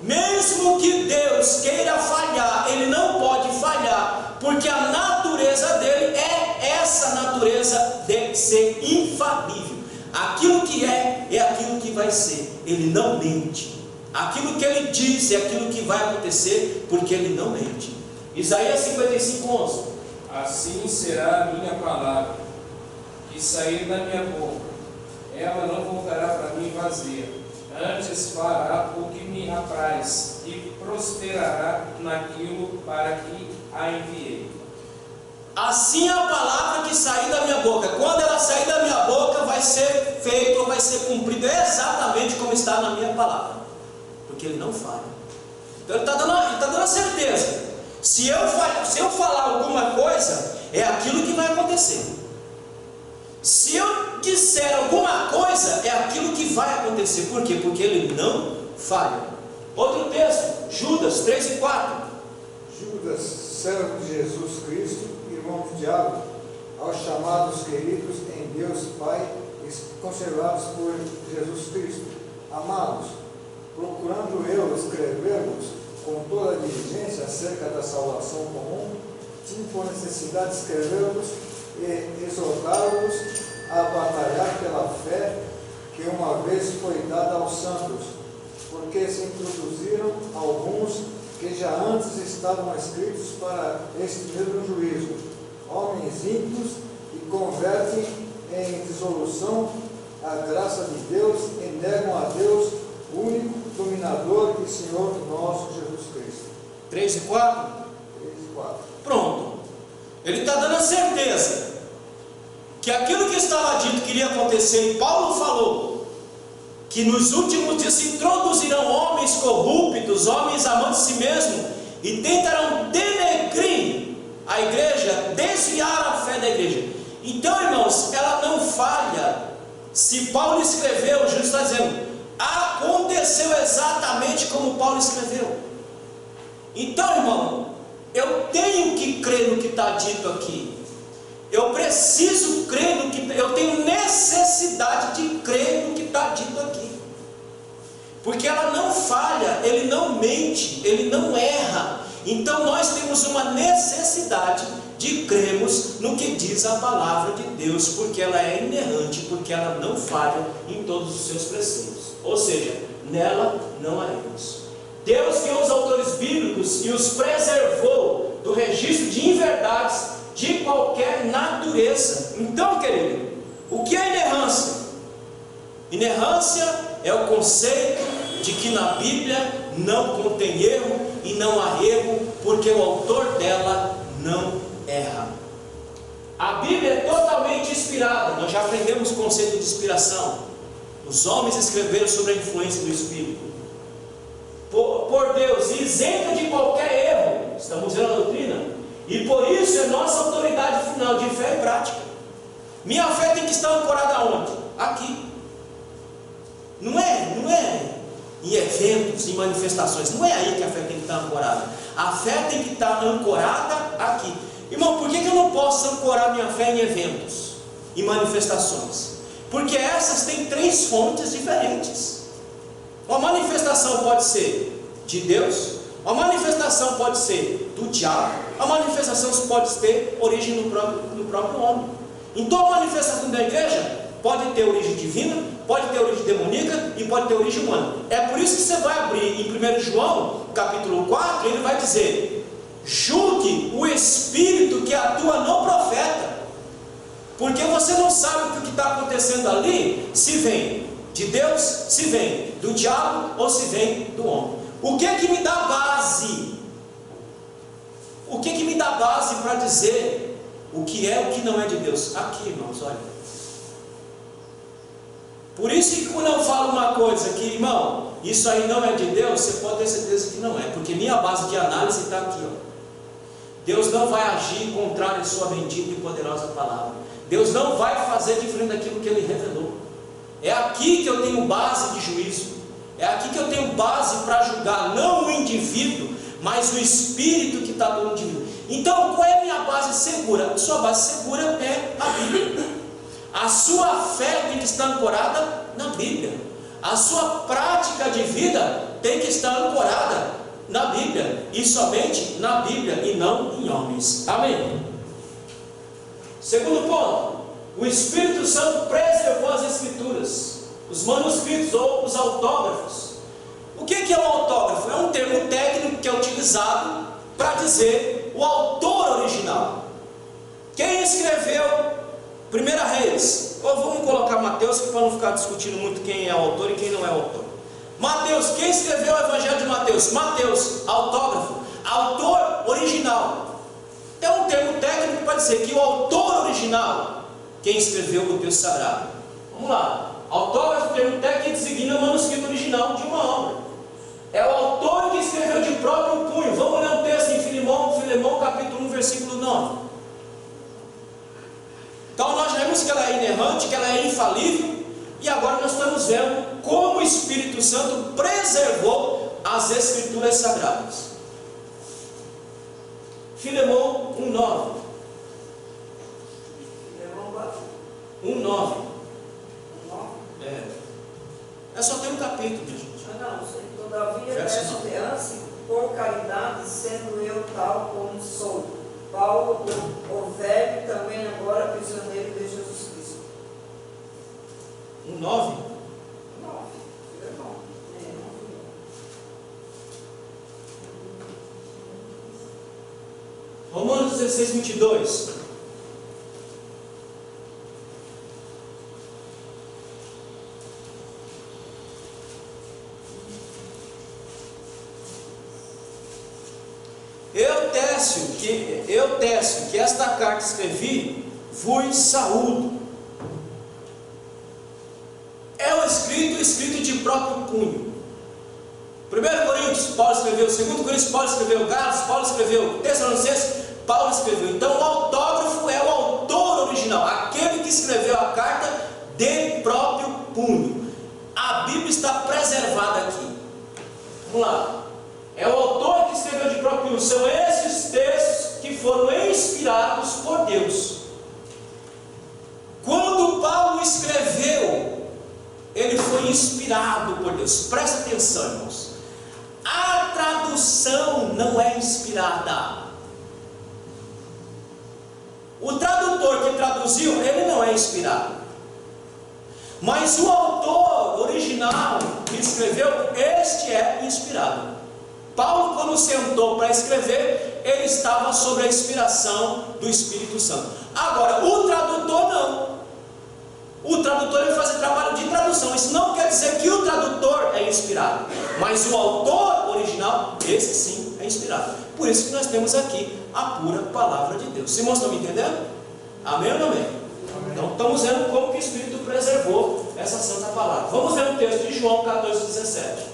Mesmo que Deus queira falhar, Ele não pode falhar, porque a natureza dele é essa natureza de ser infalível. Aquilo que é aquilo que vai ser. Ele não mente. Aquilo que Ele diz é aquilo que vai acontecer, porque Ele não mente. Isaías 55:11. Assim será a minha palavra, que sair da minha boca. Ela não voltará para mim vazia, antes fará o que me apraz, e prosperará naquilo para que a enviei. Assim é a palavra que sair da minha boca. Quando ela sair da minha boca, vai ser feito ou vai ser cumprido exatamente como está na minha palavra, porque Ele não falha. Então Ele está dando a certeza. Se eu falar alguma coisa, é aquilo que vai acontecer. Se eu disser alguma coisa, é aquilo que vai acontecer. Por quê? Porque Ele não falha. Outro texto, Judas 3:4. Judas, servo de Jesus Cristo, irmão do diabo, aos chamados queridos em Deus Pai, conservados por Jesus Cristo, amados, procurando eu escrever-vos com toda a diligência acerca da salvação comum, tinha por necessidade escrever-vos e exortar-vos a batalhar pela fé que uma vez foi dada aos santos, porque se introduziram alguns que já antes estavam escritos para este mesmo juízo, homens ímpios, e convertem em dissolução a graça de Deus e negam a Deus, único dominador e Senhor nosso Jesus Cristo. 3:4. 3:4. Pronto. Ele está dando a certeza que aquilo que estava dito que iria acontecer, e Paulo falou que nos últimos dias se introduzirão homens corruptos, homens amantes de si mesmo, e tentarão denegrir a igreja, desviar a fé da igreja. Então, irmãos, ela não falha. Se Paulo escreveu, Jesus está dizendo, aconteceu exatamente como Paulo escreveu. Então, irmão, eu tenho que crer no que está dito aqui. Eu preciso crer no que, eu tenho necessidade de crer no que está dito aqui. Porque ela não falha, ele não mente, ele não erra. Então nós temos uma necessidade de crermos no que diz a palavra de Deus, porque ela é inerrante, porque ela não falha em todos os seus preceitos. Ou seja, nela não há erros. Deus criou os autores bíblicos e os preservou do registro de inverdades de qualquer natureza. Então, querido, o que é inerrância? Inerrância é o conceito de que na Bíblia não contém erro e não há erro, porque o autor dela não erra. A Bíblia é totalmente inspirada. Nós já aprendemos o conceito de inspiração. Os homens escreveram sobre a influência do Espírito por Deus, isenta de qualquer erro. Estamos vendo a doutrina, e por isso é nossa autoridade final de fé e prática. Minha fé tem que estar ancorada aonde? Aqui. Não é em eventos, em manifestações. Não é aí que a fé tem que estar ancorada. A fé tem que estar ancorada aqui. Irmão, por que eu não posso ancorar minha fé em eventos, em manifestações? Porque essas têm três fontes diferentes. Uma manifestação pode ser de Deus, uma manifestação pode ser do diabo, a manifestação pode ter origem no próprio homem. Então a manifestação da igreja pode ter origem divina, pode ter origem demoníaca e pode ter origem humana. É por isso que você vai abrir em 1 João, capítulo 4, ele vai dizer: julgue o espírito que atua no profeta, porque você não sabe o que está acontecendo ali, se vem de Deus, se vem do diabo ou se vem do homem. O que é que me dá base? O que é que me dá base para dizer o que é e o que não é de Deus? Aqui, irmãos, olha. Por isso que quando eu falo uma coisa que, irmão, isso aí não é de Deus, você pode ter certeza que não é, porque minha base de análise está aqui, ó. Deus não vai agir contrário à sua bendita e poderosa palavra. Deus não vai fazer diferente daquilo que Ele revelou. É aqui que eu tenho base de juízo. É aqui que eu tenho base para julgar, não o indivíduo, mas o espírito que está no indivíduo. Então, qual é a minha base segura? A sua base segura é a Bíblia. A sua fé tem que estar ancorada na Bíblia. A sua prática de vida tem que estar ancorada na Bíblia, e somente na Bíblia e não em homens. Amém? Segundo ponto, o Espírito Santo preservou as Escrituras, os manuscritos ou os autógrafos. O que é um autógrafo? É um termo técnico que é utilizado para dizer o autor original. Quem escreveu 1 Reis? Ou vamos colocar Mateus, para não ficar discutindo muito quem é o autor e quem não é o autor. Mateus, quem escreveu o Evangelho de Mateus? Mateus, autógrafo, autor original. É um termo técnico para dizer que o autor original, quem escreveu o texto sagrado. Vamos lá. Autógrafo, termo técnico, designa o manuscrito original de uma obra. É o autor que escreveu de próprio punho. Vamos ler um texto em Filemão capítulo 1, versículo 9. Então nós vemos que ela é inerrante, que ela é infalível. E agora nós estamos vendo como o Espírito Santo preservou as Escrituras Sagradas. Filemão 1,9. Filemão 1,9. É só tem um capítulo, minha gente. Todavia peço aliança por caridade, sendo eu tal como sou. Paulo, o velho, também agora prisioneiro de Jesus Cristo. 1,9? Romanos 16, 22. Eu teço que esta carta escrevi, vos saúdo. É o escrito de próprio punho. 1 Coríntios, Paulo escreveu. 2 Coríntios, Paulo escreveu. Gálatas, Paulo escreveu. Tessalonicenses, Paulo escreveu. Então o autógrafo é o autor original, aquele que escreveu a carta de próprio punho. A Bíblia está preservada aqui. Vamos lá. É o autor que escreveu de próprio punho. São esses textos que foram inspirados por Deus. escreveu, ele foi inspirado por Deus. Presta atenção, irmãos. A tradução não é inspirada. O tradutor que traduziu, ele não é inspirado. Mas o autor original que escreveu, este é inspirado. Paulo, quando sentou para escrever, ele estava sob a inspiração do Espírito Santo. Agora, o tradutor não. O tradutor vai fazer trabalho de tradução. Isso não quer dizer que o tradutor é inspirado, mas o autor original, esse sim é inspirado. Por isso que nós temos aqui a pura palavra de Deus. Os irmãos estão me entendendo? Amém ou não amém? Então estamos vendo como que o Espírito preservou essa santa palavra. Vamos ver o texto de João 14:17.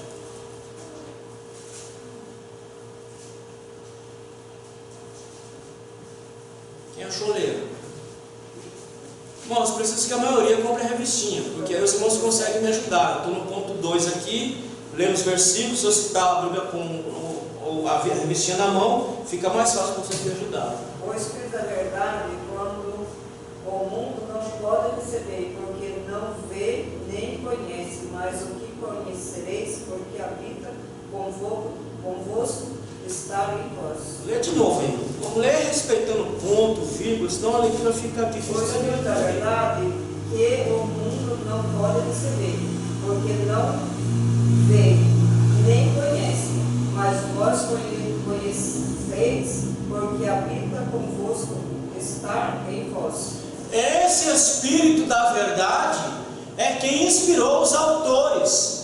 Quem achou ler? Irmãos, preciso que a maioria compre a revistinha, porque aí os irmãos conseguem me ajudar. Eu estou no ponto 2 aqui, lendo os versículos. Se você está a Bíblia com a revistinha na mão, fica mais fácil para você me ajudar. O Espírito da verdade, quando o mundo não pode receber, porque não vê nem conhece, mas o que conhecereis, porque habita convosco, está em vós. Lê de novo, hein? Vamos ler respeitando ponto, vírgula, senão a leitura fica difícil. O Espírito da verdade, que o mundo não pode receber, porque não vê nem conhece, mas vós conheceis, porque habita convosco, está em vós. Esse Espírito da verdade é quem inspirou os autores.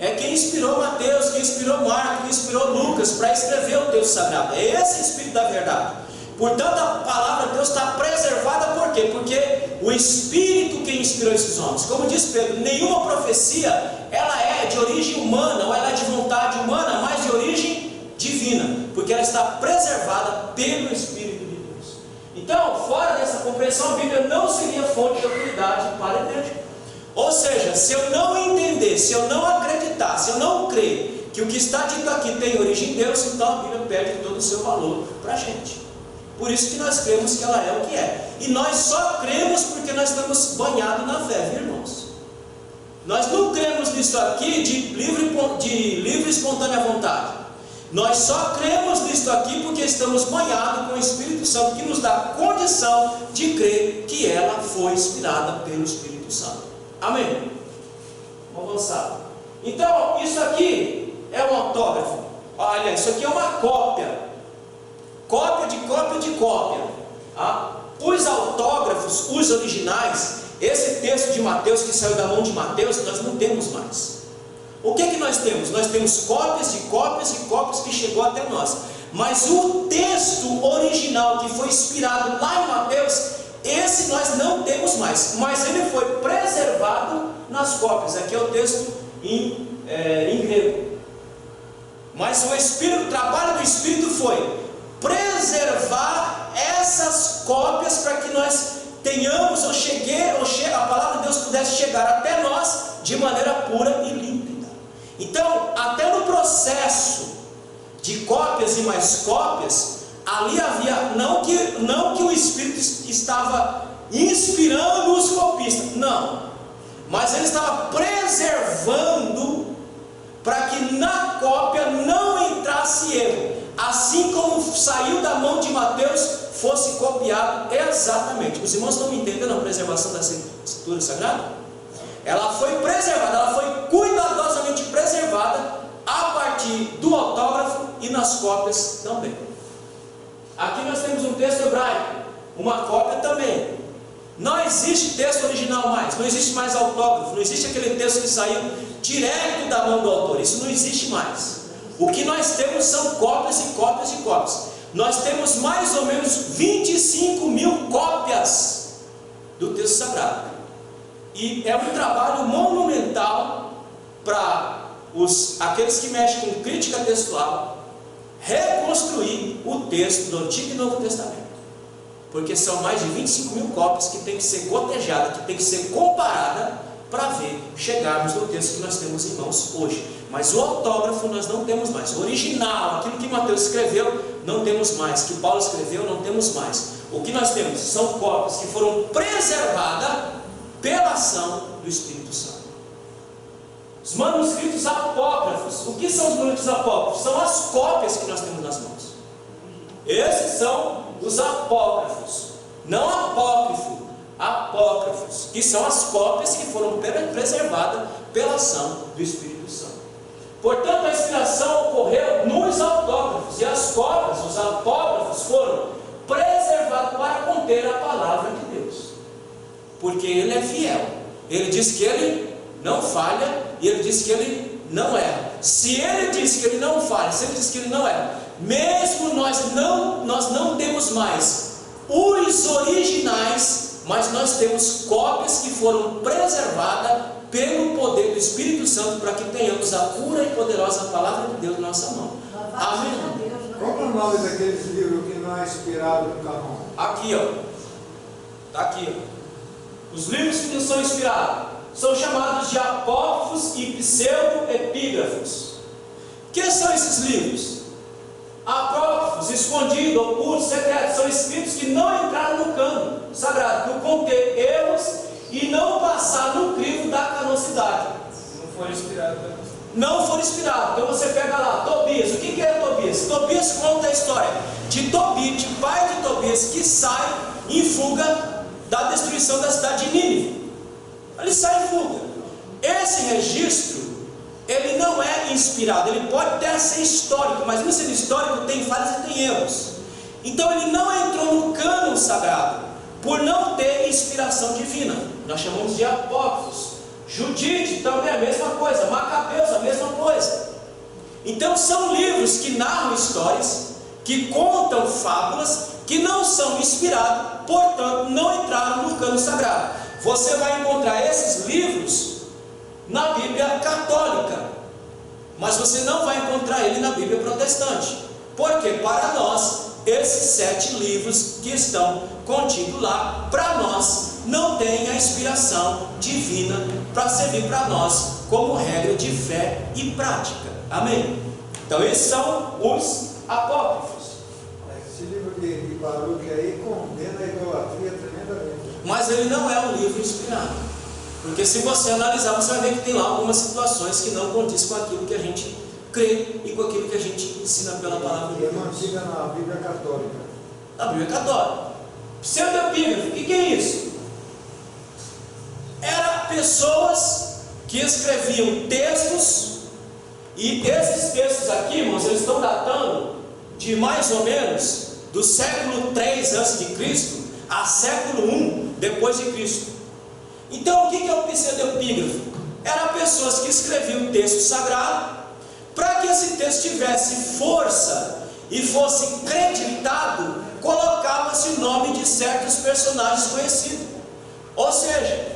É quem inspirou Mateus, quem inspirou Marcos, quem inspirou Lucas para escrever o texto sagrado. É esse Espírito da verdade. Portanto, a palavra de Deus está preservada. Por quê? Porque o Espírito quem inspirou esses homens. Como diz Pedro, nenhuma profecia ela é de origem humana, ou ela é de vontade humana, mas de origem divina, porque ela está preservada pelo Espírito de Deus. Então, fora dessa compreensão, a Bíblia não seria fonte de autoridade para a igreja. Ou seja, se eu não entender, se eu não acreditar, se eu não crer que o que está dito aqui tem origem em Deus, então a Bíblia perde todo o seu valor para a gente. Por isso que nós cremos que ela é o que é. E nós só cremos porque nós estamos banhados na fé, viu, irmãos? Nós não cremos nisso aqui de livre e espontânea vontade. Nós só cremos nisso aqui porque estamos banhados com o Espírito Santo, que nos dá condição de crer que ela foi inspirada pelo Espírito Santo. Amém? Vamos avançar. Então, isso aqui é um autógrafo. Olha, isso aqui é uma cópia. Cópia de cópia de cópia. Os autógrafos, os originais, esse texto de Mateus que saiu da mão de Mateus, nós não temos mais. O que nós temos? Nós temos cópias de cópias e cópias que chegou até nós. Mas o texto original que foi inspirado lá em Mateus, esse nós não temos mais, mas ele foi preservado nas cópias. Aqui é o texto em grego. Mas o trabalho do Espírito foi preservar essas cópias para que nós tenhamos, a palavra de Deus pudesse chegar até nós de maneira pura e límpida. Então, até no processo de cópias e mais cópias, ali havia, não que o Espírito estava inspirando os copistas, não, mas ele estava preservando para que na cópia não entrasse erro, assim como saiu da mão de Mateus, fosse copiado exatamente. Os irmãos estão me entendendo a preservação da Escritura Sagrada? Ela foi preservada, ela foi cuidadosamente preservada a partir do autógrafo e nas cópias também. Aqui nós temos um texto hebraico, uma cópia também. Não existe texto original mais, não existe mais autógrafo, não existe aquele texto que saiu direto da mão do autor, isso não existe mais. O que nós temos são cópias e cópias e cópias. Nós temos mais ou menos 25 mil cópias do texto sagrado. E é um trabalho monumental para aqueles que mexem com crítica textual reconstruir o texto do Antigo e Novo Testamento. Porque são mais de 25 mil cópias que tem que ser cotejada, que tem que ser comparada para ver, chegarmos no texto que nós temos em mãos hoje. Mas o autógrafo nós não temos mais. O original, aquilo que Mateus escreveu, não temos mais. Que Paulo escreveu, não temos mais. O que nós temos são cópias que foram preservadas pela ação do Espírito Santo. Os manuscritos apócrifos. O que são os manuscritos apócrifos? São as cópias que nós temos nas mãos. Esses são os apócrifos. Não apócrifo, apócrifos, que são as cópias que foram preservadas pela ação do Espírito Santo. Portanto, a inspiração ocorreu nos autógrafos, e as cópias, os apócrifos, foram preservados para conter a palavra de Deus, porque Ele é fiel. Ele diz que Ele não falha, e Ele diz que Ele não erra. Se Ele diz que Ele não falha, se Ele diz que Ele não erra, mesmo nós não temos mais os originais, mas nós temos cópias que foram preservadas pelo poder do Espírito Santo, para que tenhamos a pura e poderosa palavra de Deus na nossa mão. Amém? Qual é o nome daqueles livros que não é inspirado no canon? Aqui, ó. Está aqui, ó. Os livros que não são inspirados são chamados de apócrifos e pseudo-epígrafos. O que são esses livros? Apócrifos, escondidos, ocultos, secretos, são escritos que não entraram no cânon sagrado, por conter erros e não passar no crivo da canosidade. Não foram inspirados. Não foram inspirados. Então você pega lá, Tobias. O que é Tobias? Tobias conta a história de Tobias, de pai de Tobias, que sai em fuga da destruição da cidade de Nínive. Ele sai em fuga. Esse registro, ele não é inspirado. Ele pode até ser histórico, mas no sendo histórico tem falhas e tem erros. Então ele não entrou no cânon sagrado por não ter inspiração divina. Nós chamamos de apócrifos. Judite também é a mesma coisa, Macabeus a mesma coisa. Então são livros que narram histórias, que contam fábulas, que não são inspirados, portanto não entraram no cânon sagrado. Você vai encontrar esses livros na Bíblia católica, mas você não vai encontrar ele na Bíblia protestante, porque para nós esses 7 livros que estão contidos lá, para nós não tem a inspiração divina para servir para nós como regra de fé e prática. Amém? Então esses são os apócrifos. Esse livro de Baruque aí condena a idolatria tremendamente. Mas ele não é um livro inspirado, porque se você analisar, você vai ver que tem lá algumas situações que não condizem com aquilo que a gente crê e com aquilo que a gente ensina pela palavra de E é Deus. mantida na Bíblia Católica. Na Bíblia católica. Pseudo-epígrafo, o que é isso? Eram pessoas que escreviam textos, e esses textos aqui, irmãos, eles estão datando de mais ou menos do século 3 a.C. a século 1 depois de Cristo. Então o que é o pseudo-epígrafo? Eram pessoas que escreviam texto sagrado, para que esse texto tivesse força e fosse creditado, colocava-se o nome de certos personagens conhecidos. Ou seja,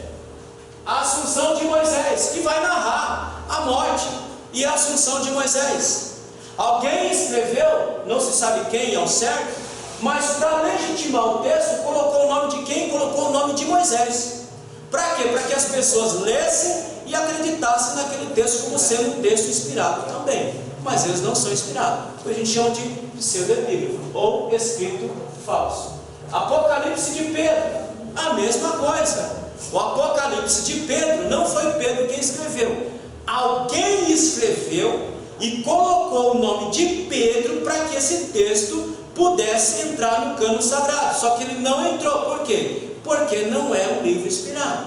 a assunção de Moisés, que vai narrar a morte e a assunção de Moisés. Alguém escreveu, não se sabe quem ao certo, mas para legitimar o texto, colocou o nome de quem? Colocou o nome de Moisés. Para quê? Para que as pessoas lessem e acreditassem naquele texto como sendo um texto inspirado também. Mas eles não são inspirados. A gente chama de pseudo-epígrafo ou escrito falso. Apocalipse de Pedro, a mesma coisa. O Apocalipse de Pedro não foi Pedro quem escreveu. Alguém escreveu e colocou o nome de Pedro para que esse texto pudesse entrar no cânon sagrado. Só que ele não entrou. Por quê? Porque não é um livro inspirado.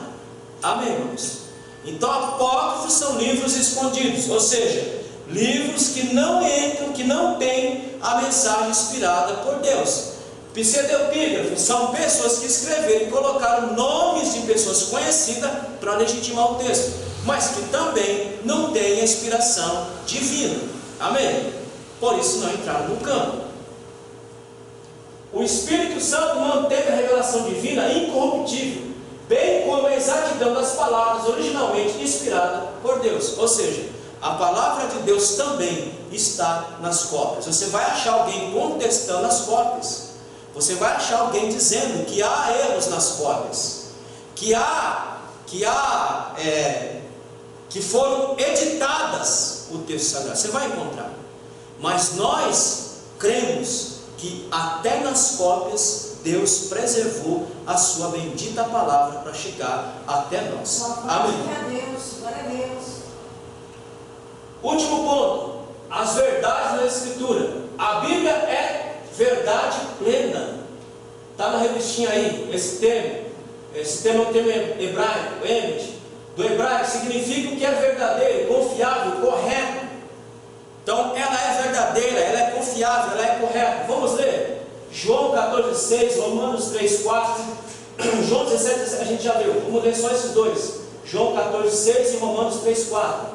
Amém, irmãos? Então apócrifos são livros escondidos, ou seja, livros que não entram, que não têm a mensagem inspirada por Deus. Pseudo-epígrafos são pessoas que escreveram e colocaram nomes de pessoas conhecidas para legitimar o texto, mas que também não têm a inspiração divina. Amém? Por isso não entraram no cânon. O Espírito Santo manteve a revelação divina incorruptível, bem como a exatidão das palavras originalmente inspiradas por Deus. Ou seja, a palavra de Deus também está nas cópias. Você vai achar alguém contestando as cópias. Você vai achar alguém dizendo que há erros nas cópias, que foram editadas o texto sagrado. Você vai encontrar. Mas nós cremos que até nas cópias Deus preservou a sua bendita palavra para chegar até nós. Amém. Glória a Deus, glória a Deus. Último ponto, as verdades da Escritura. A Bíblia é verdade plena. Está na revistinha aí, esse termo. Esse termo é um termo hebraico, emet. Do hebraico significa o que é verdadeiro, confiável, correto. Então ela é verdadeira, ela é confiável, ela é correta. Vamos ler? João 14,6, Romanos 3,4, João 17, a gente já leu. Vamos ler só esses dois. João 14,6 e Romanos 3,4.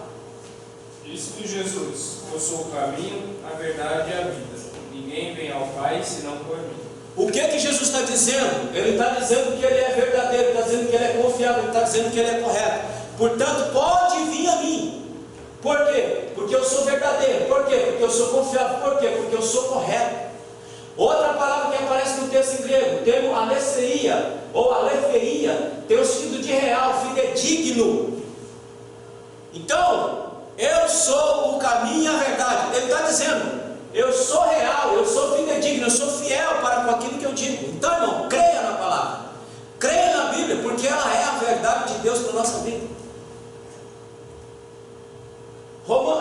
Disse-lhe Jesus: eu sou o caminho, a verdade e a vida. Ninguém vem ao Pai senão por mim. O que Jesus está dizendo? Ele está dizendo que ele é verdadeiro, ele está dizendo que ele é confiável, ele está dizendo que ele é correto. Portanto, pode vir a mim. Por quê? Porque eu sou verdadeiro. Por quê? Porque eu sou confiável. Por quê? Porque eu sou correto. Outra palavra que aparece no texto em grego, o termo aletheia ou aletheia, tem o sentido de real, fidedigno. Então, eu sou o caminho e a verdade. Ele está dizendo, eu sou real, eu sou fidedigno, eu sou fiel para com aquilo que eu digo. Então, irmão, creia na palavra, creia na Bíblia, porque ela é a verdade de Deus para a nossa vida.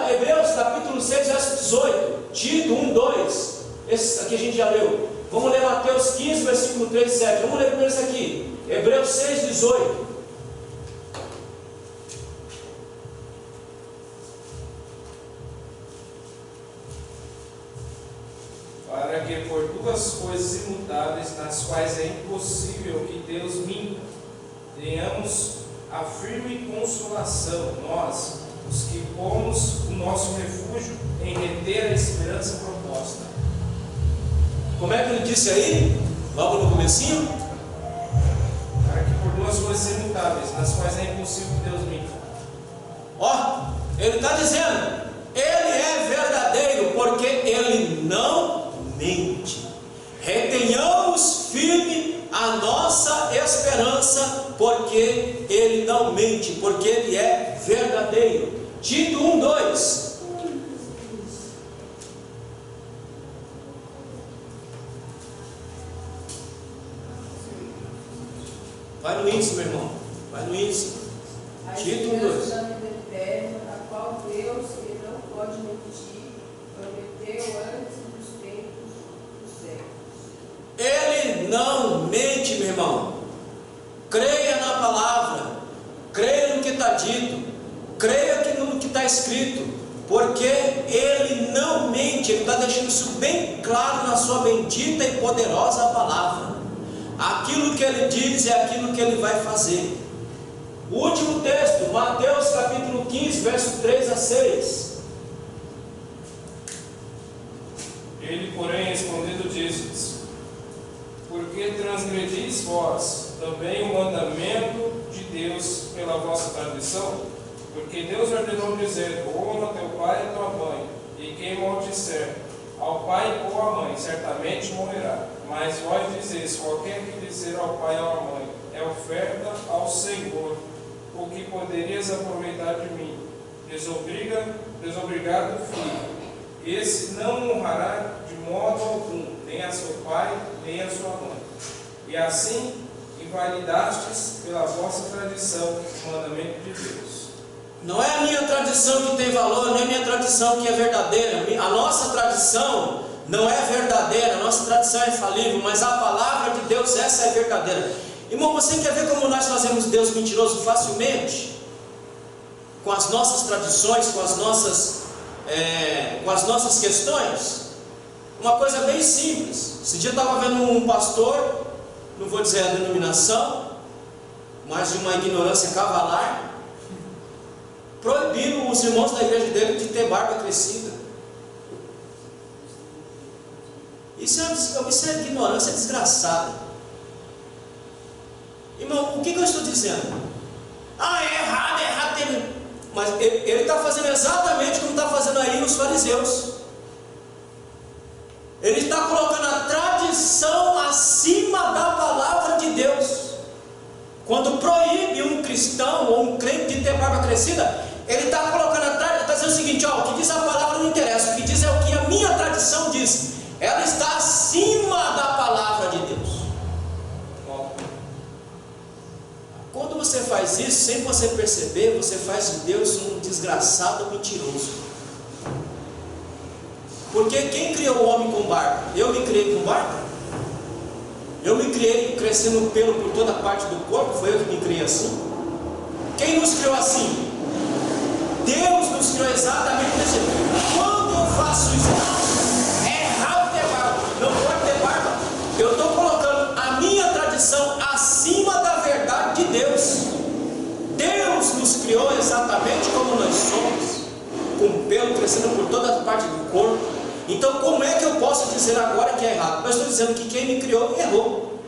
Hebreus capítulo 6, verso 18, Tito 1, 2, esse aqui a gente já leu. Vamos ler Mateus 15, versículo 3 e 7. Vamos ler primeiro esse aqui, Hebreus 6, 18. Para que por duas coisas imutáveis, nas quais é impossível que Deus minta, tenhamos a firme consolação, nós, os que pomos o nosso refúgio em reter a esperança proposta. Como é que ele disse aí? Logo no comecinho? Para que por duas coisas imutáveis, nas quais é impossível que Deus minta. Ó, ele está dizendo, ele é verdadeiro, porque ele não mente. Retenhamos firme a nossa esperança, porque ele não mente, porque ele é verdadeiro. Tito 1, 2. Vai no índice, meu irmão. Vai no índice. Tito 1, 2. A vida eterna, a qual Deus, que não pode mentir, prometeu antes dos tempos dos séculos. Ele não mente, meu irmão. Creia na palavra, creia no que está dito, creia no que está escrito, porque ele não mente. Ele está deixando isso bem claro na sua bendita e poderosa palavra. Aquilo que ele diz é aquilo que ele vai fazer. O último texto, Mateus capítulo 15, verso 3 a 6. Ele, porém, respondendo, disse-lhes: por que transgredis vós também o mandamento de Deus pela vossa tradição? Porque Deus ordenou dizendo: honra teu pai e tua mãe, e quem maldisser ao pai ou à mãe, certamente morrerá. Mas vós dizeis: qualquer que dizer ao pai ou à mãe, é oferta ao Senhor, o que poderias aproveitar de mim? Desobrigado filho, esse não honrará de modo algum, nem a seu pai, nem a sua mãe. E assim invalidastes pela vossa tradição o mandamento de Deus. Não é a minha tradição que tem valor, não é a minha tradição que é verdadeira. A nossa tradição não é verdadeira, a nossa tradição é falível, mas a palavra de Deus, essa é verdadeira. Irmão, você quer ver como nós fazemos Deus mentiroso facilmente? Com as nossas tradições, com as nossas questões? Uma coisa bem simples. Esse dia eu estava vendo um pastor, não vou dizer a denominação, mas de uma ignorância cavalar, proibiram os irmãos da igreja dele de ter barba crescida. Isso é ignorância desgraçada. Irmão, o que eu estou dizendo? É errado. Mas ele está fazendo exatamente como está fazendo aí os fariseus. Ele está colocando a tradição acima da palavra de Deus. Quando proíbe um cristão ou um crente de ter barba crescida, ele está colocando a tradição, está dizendo o seguinte: o que diz a palavra não interessa, o que diz é o que a minha tradição diz. Ela está acima da palavra de Deus. perceber, você faz de Deus um desgraçado mentiroso. Porque quem criou o homem com barba? Eu me criei com barba? Eu me criei crescendo pelo por toda parte do corpo? Foi eu que me criei assim? Quem nos criou assim? Deus nos criou exatamente desse jeito. Quando eu faço isso, é errado ter barba, não pode ter barba. Eu estou colocando a minha tradição acima da verdade de Deus. Deus nos criou exatamente como nós somos, com pelo crescendo por toda parte do corpo. Então como é que eu posso dizer agora que é errado? Eu estou dizendo que quem me criou errou.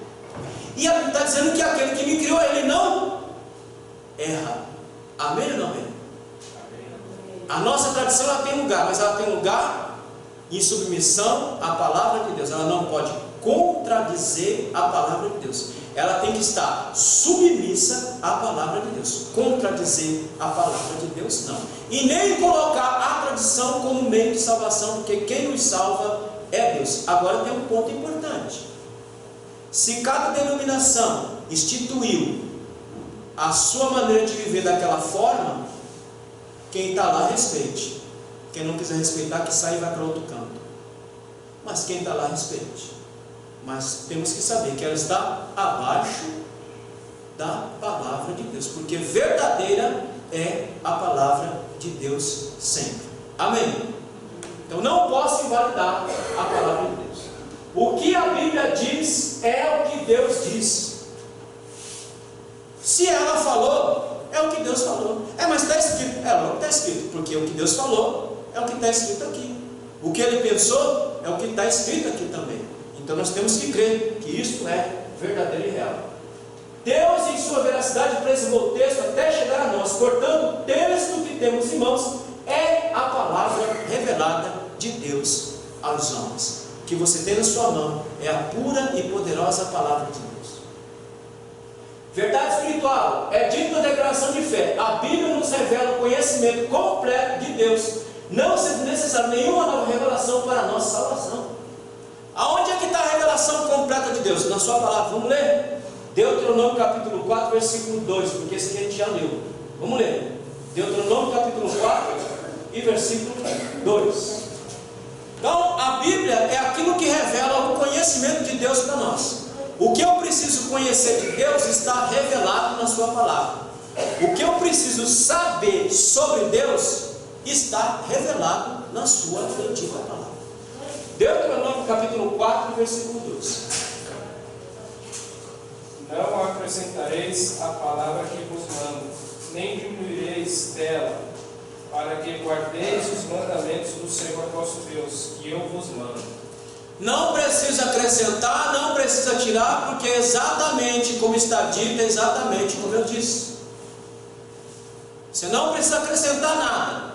E a Bíblia está dizendo que aquele que me criou, ele não erra. Amém ou não amém? A nossa tradição ela tem lugar, mas ela tem lugar em submissão à palavra de Deus. Ela não pode contradizer a palavra de Deus. Ela tem que estar submissa à palavra de Deus. Contradizer a palavra de Deus, não. E nem colocar a tradição como meio de salvação, porque quem nos salva é Deus. Agora tem um ponto importante. Se cada denominação instituiu a sua maneira de viver daquela forma, quem está lá respeite. Quem não quiser respeitar, que saia e vai para outro canto. Mas quem está lá respeite. Mas temos que saber que ela está abaixo da palavra de Deus, porque verdadeira é a palavra de Deus sempre. Amém? Então não posso invalidar a palavra de Deus. O que a Bíblia diz é o que Deus diz. Se ela falou, é o que Deus falou. Mas está escrito. Logo está escrito, porque o que Deus falou é o que está escrito aqui. O que ele pensou é o que está escrito aqui também. Então nós temos que crer que isto é verdadeiro e real. Deus, em sua veracidade, preservou o texto até chegar a nós. Portanto, o texto que temos em mãos é a palavra revelada de Deus aos homens. O que você tem na sua mão é a pura e poderosa palavra de Deus. Verdade espiritual é dito na declaração de fé. A Bíblia nos revela o conhecimento completo de Deus, não sendo necessário nenhuma nova revelação para a nossa salvação. Aonde é que está a revelação completa de Deus? Na sua palavra. Vamos ler? Deuteronômio capítulo 4, versículo 2, porque esse aqui a gente já leu. Vamos ler. Deuteronômio capítulo 4 e versículo 2. Então, a Bíblia é aquilo que revela o conhecimento de Deus para nós. O que eu preciso conhecer de Deus está revelado na sua palavra. O que eu preciso saber sobre Deus está revelado na sua antiga palavra. Deuteronômio capítulo 4, versículo 2. Não acrescentareis a palavra que vos mando, nem diminuireis dela, para que guardeis os mandamentos do Senhor vosso Deus, que eu vos mando. Não precisa acrescentar, não precisa tirar, porque é exatamente como está dito, é exatamente como eu disse. Você não precisa acrescentar nada,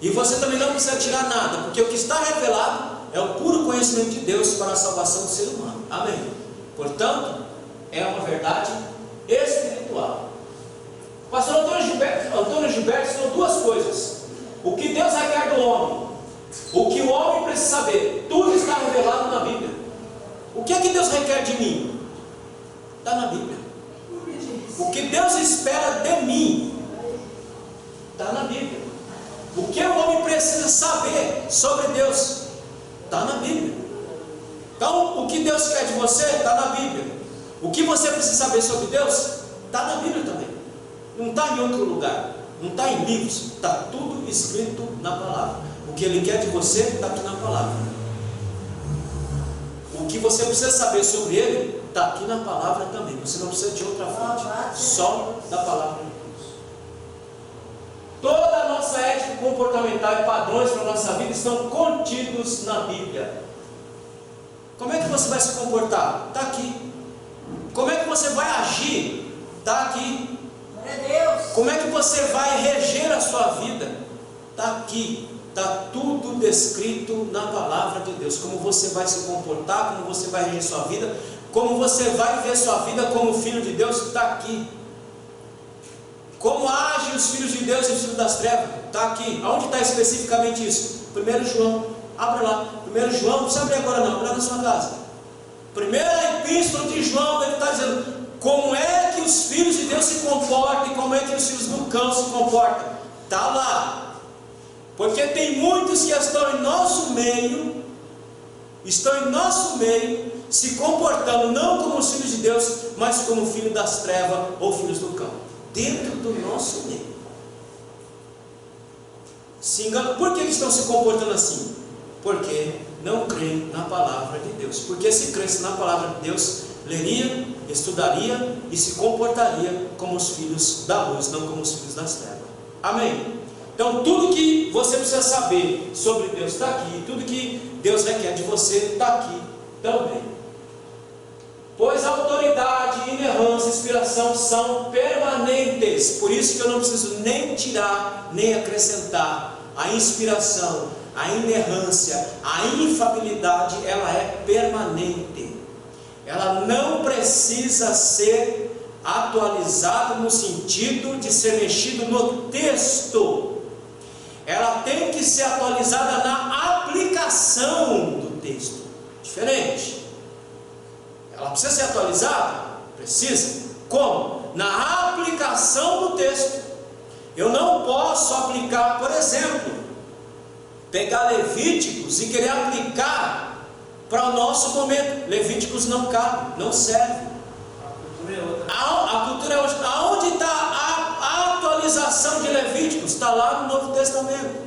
e você também não precisa tirar nada, porque o que está revelado é o puro conhecimento de Deus para a salvação do ser humano. Amém? Portanto, é uma verdade espiritual. O pastor Antônio Gilberto ensinou duas coisas: o que Deus requer do homem, o que o homem precisa saber. Tudo está revelado na Bíblia. O que é que Deus requer de mim? Está na Bíblia. O que Deus espera de mim está na Bíblia. O que o homem precisa saber sobre Deus está na Bíblia. Então, o que Deus quer de você está na Bíblia. O que você precisa saber sobre Deus está na Bíblia também. Não está em outro lugar. Não está em livros. Está tudo escrito na palavra. O que Ele quer de você está aqui na palavra. O que você precisa saber sobre Ele está aqui na palavra também. Você não precisa de outra fonte, só da palavra de Deus. Toda a nossa ética comportamental e padrões para a nossa vida estão contidos na Bíblia. Como é que você vai se comportar? Está aqui. Como é que você vai agir? Está aqui. Como é que você vai reger a sua vida? Está aqui. Está tudo descrito na palavra de Deus. Como você vai se comportar, como você vai reger sua vida, como você vai viver sua vida como filho de Deus, está aqui. Como agem os filhos de Deus e os filhos das trevas, está aqui. Aonde está especificamente isso? 1 João, abre lá. 1 João, não precisa abrir agora não, abre lá na sua casa. Primeira epístola de João, ele está dizendo como é que os filhos de Deus se comportam e como é que os filhos do cão se comportam. Está lá. Porque tem muitos que estão em nosso meio, se comportando não como os filhos de Deus, mas como filhos das trevas ou filhos do cão, dentro do nosso meio. Se enganam. Por que eles estão se comportando assim? Porque não creem na palavra de Deus. Porque se cresce na palavra de Deus, leria, estudaria e se comportaria como os filhos da luz, não como os filhos das trevas. Amém? Então tudo que você precisa saber sobre Deus está aqui. Tudo que Deus requer de você está aqui também. Pois a autoridade, inerrância e inspiração são permanentes. Por isso que eu não preciso nem tirar, nem acrescentar. A inspiração, a inerrância, a infalibilidade, ela é permanente. Ela não precisa ser atualizada no sentido de ser mexido no texto. Ela tem que ser atualizada na aplicação do texto. Diferente. Ela precisa ser atualizada? Precisa. Como? Na aplicação do texto. Eu não posso aplicar, por exemplo, pegar Levíticos e querer aplicar para o nosso momento. Levíticos não cabe, não serve. A cultura é outra. Aonde está a atualização de Levíticos? Está lá no Novo Testamento.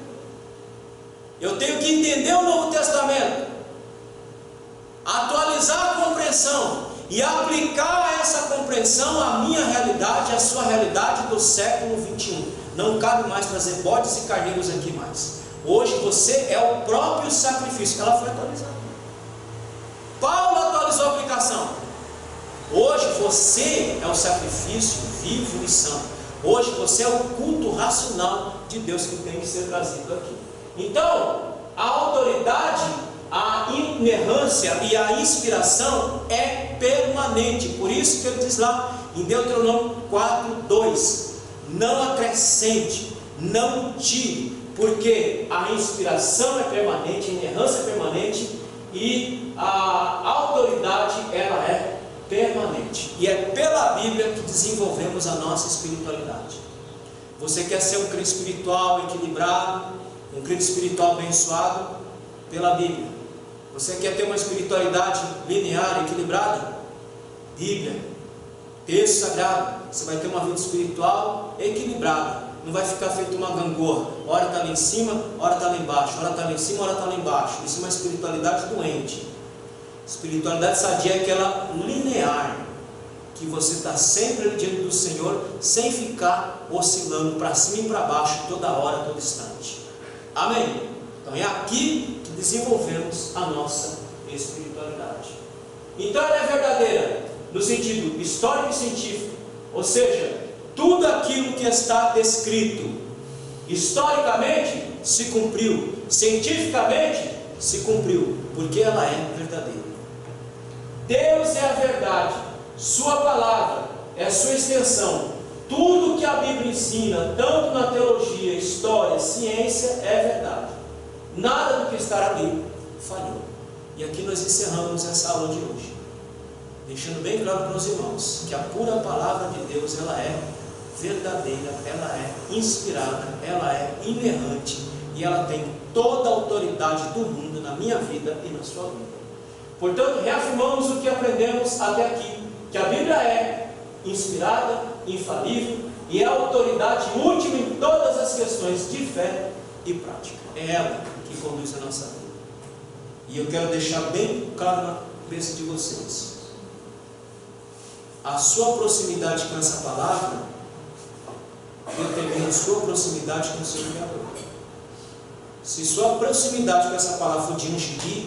Eu tenho que entender o Novo Testamento, atualizar a compreensão e aplicar essa compreensão à minha realidade, à sua realidade do século 21. Não cabe mais trazer bodes e carneiros aqui mais. Hoje você é o próprio sacrifício. Ela foi atualizada. Paulo atualizou a aplicação. Hoje você é o sacrifício vivo e santo. Hoje você é o culto racional de Deus que tem que ser trazido aqui. Então, a autoridade, a inerrância e a inspiração é permanente. Por isso que ele diz lá em Deuteronômio 4:2: não acrescente, não tire, porque a inspiração é permanente, a inerrância é permanente e a autoridade ela é permanente. E é pela Bíblia que desenvolvemos a nossa espiritualidade. Você quer ser um crente espiritual equilibrado, um crente espiritual abençoado? Pela Bíblia. Você quer ter uma espiritualidade linear, equilibrada? Bíblia, texto sagrado. Você vai ter uma vida espiritual equilibrada. Não vai ficar feito uma gangorra. Hora está lá em cima, hora está lá embaixo. Hora está lá em cima, hora está lá embaixo. Isso é uma espiritualidade doente. Espiritualidade sadia é aquela linear, que você está sempre diante do Senhor, sem ficar oscilando para cima e para baixo toda hora, todo instante. Amém? Então é aqui que desenvolvemos a nossa espiritualidade. Então ela é verdadeira no sentido histórico e científico, ou seja, tudo aquilo que está descrito historicamente se cumpriu, cientificamente se cumpriu, porque ela é verdadeira. Deus é a verdade, sua palavra é a sua extensão. Tudo que a Bíblia ensina, tanto na teologia, história, ciência, é verdade. Nada do que está ali falhou. E aqui nós encerramos essa aula de hoje, deixando bem claro para os irmãos que a pura palavra de Deus ela é verdadeira, ela é inspirada, ela é inerrante e ela tem toda a autoridade do mundo na minha vida e na sua vida. Portanto, reafirmamos o que aprendemos até aqui, que a Bíblia é inspirada, infalível e é a autoridade última em todas as questões de fé e prática. É ela que conduz a nossa vida. E eu quero deixar bem claro na cabeça de vocês: a sua proximidade com essa palavra determina a sua proximidade com o seu Criador. Se sua proximidade com essa palavra for de ungir,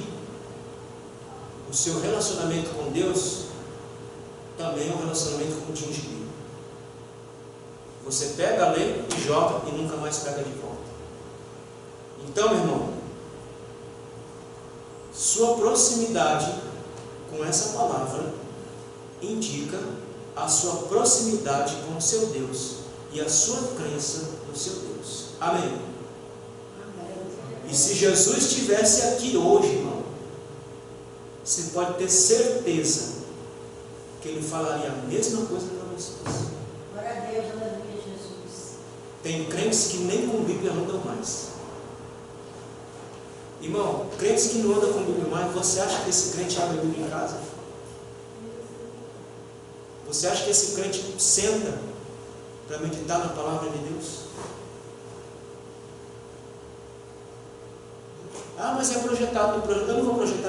o seu relacionamento com Deus também é um relacionamento com o de ungir. Você pega, lê e joga e nunca mais pega de volta. Então, meu irmão, sua proximidade com essa palavra indica a sua proximidade com o seu Deus e a sua crença no seu Deus. Amém? Amém. E se Jesus estivesse aqui hoje, irmão, você pode ter certeza que ele falaria a mesma coisa para vocês. Glória a Deus, aleluia, Jesus. Tem crentes que nem com Bíblia andam mais. Irmão, crentes que não andam com Bíblia mais, você acha que esse crente abre a Bíblia em casa? Você acha que esse crente senta para meditar na palavra de Deus? Ah, mas é projetado no projeto. Eu não vou projetar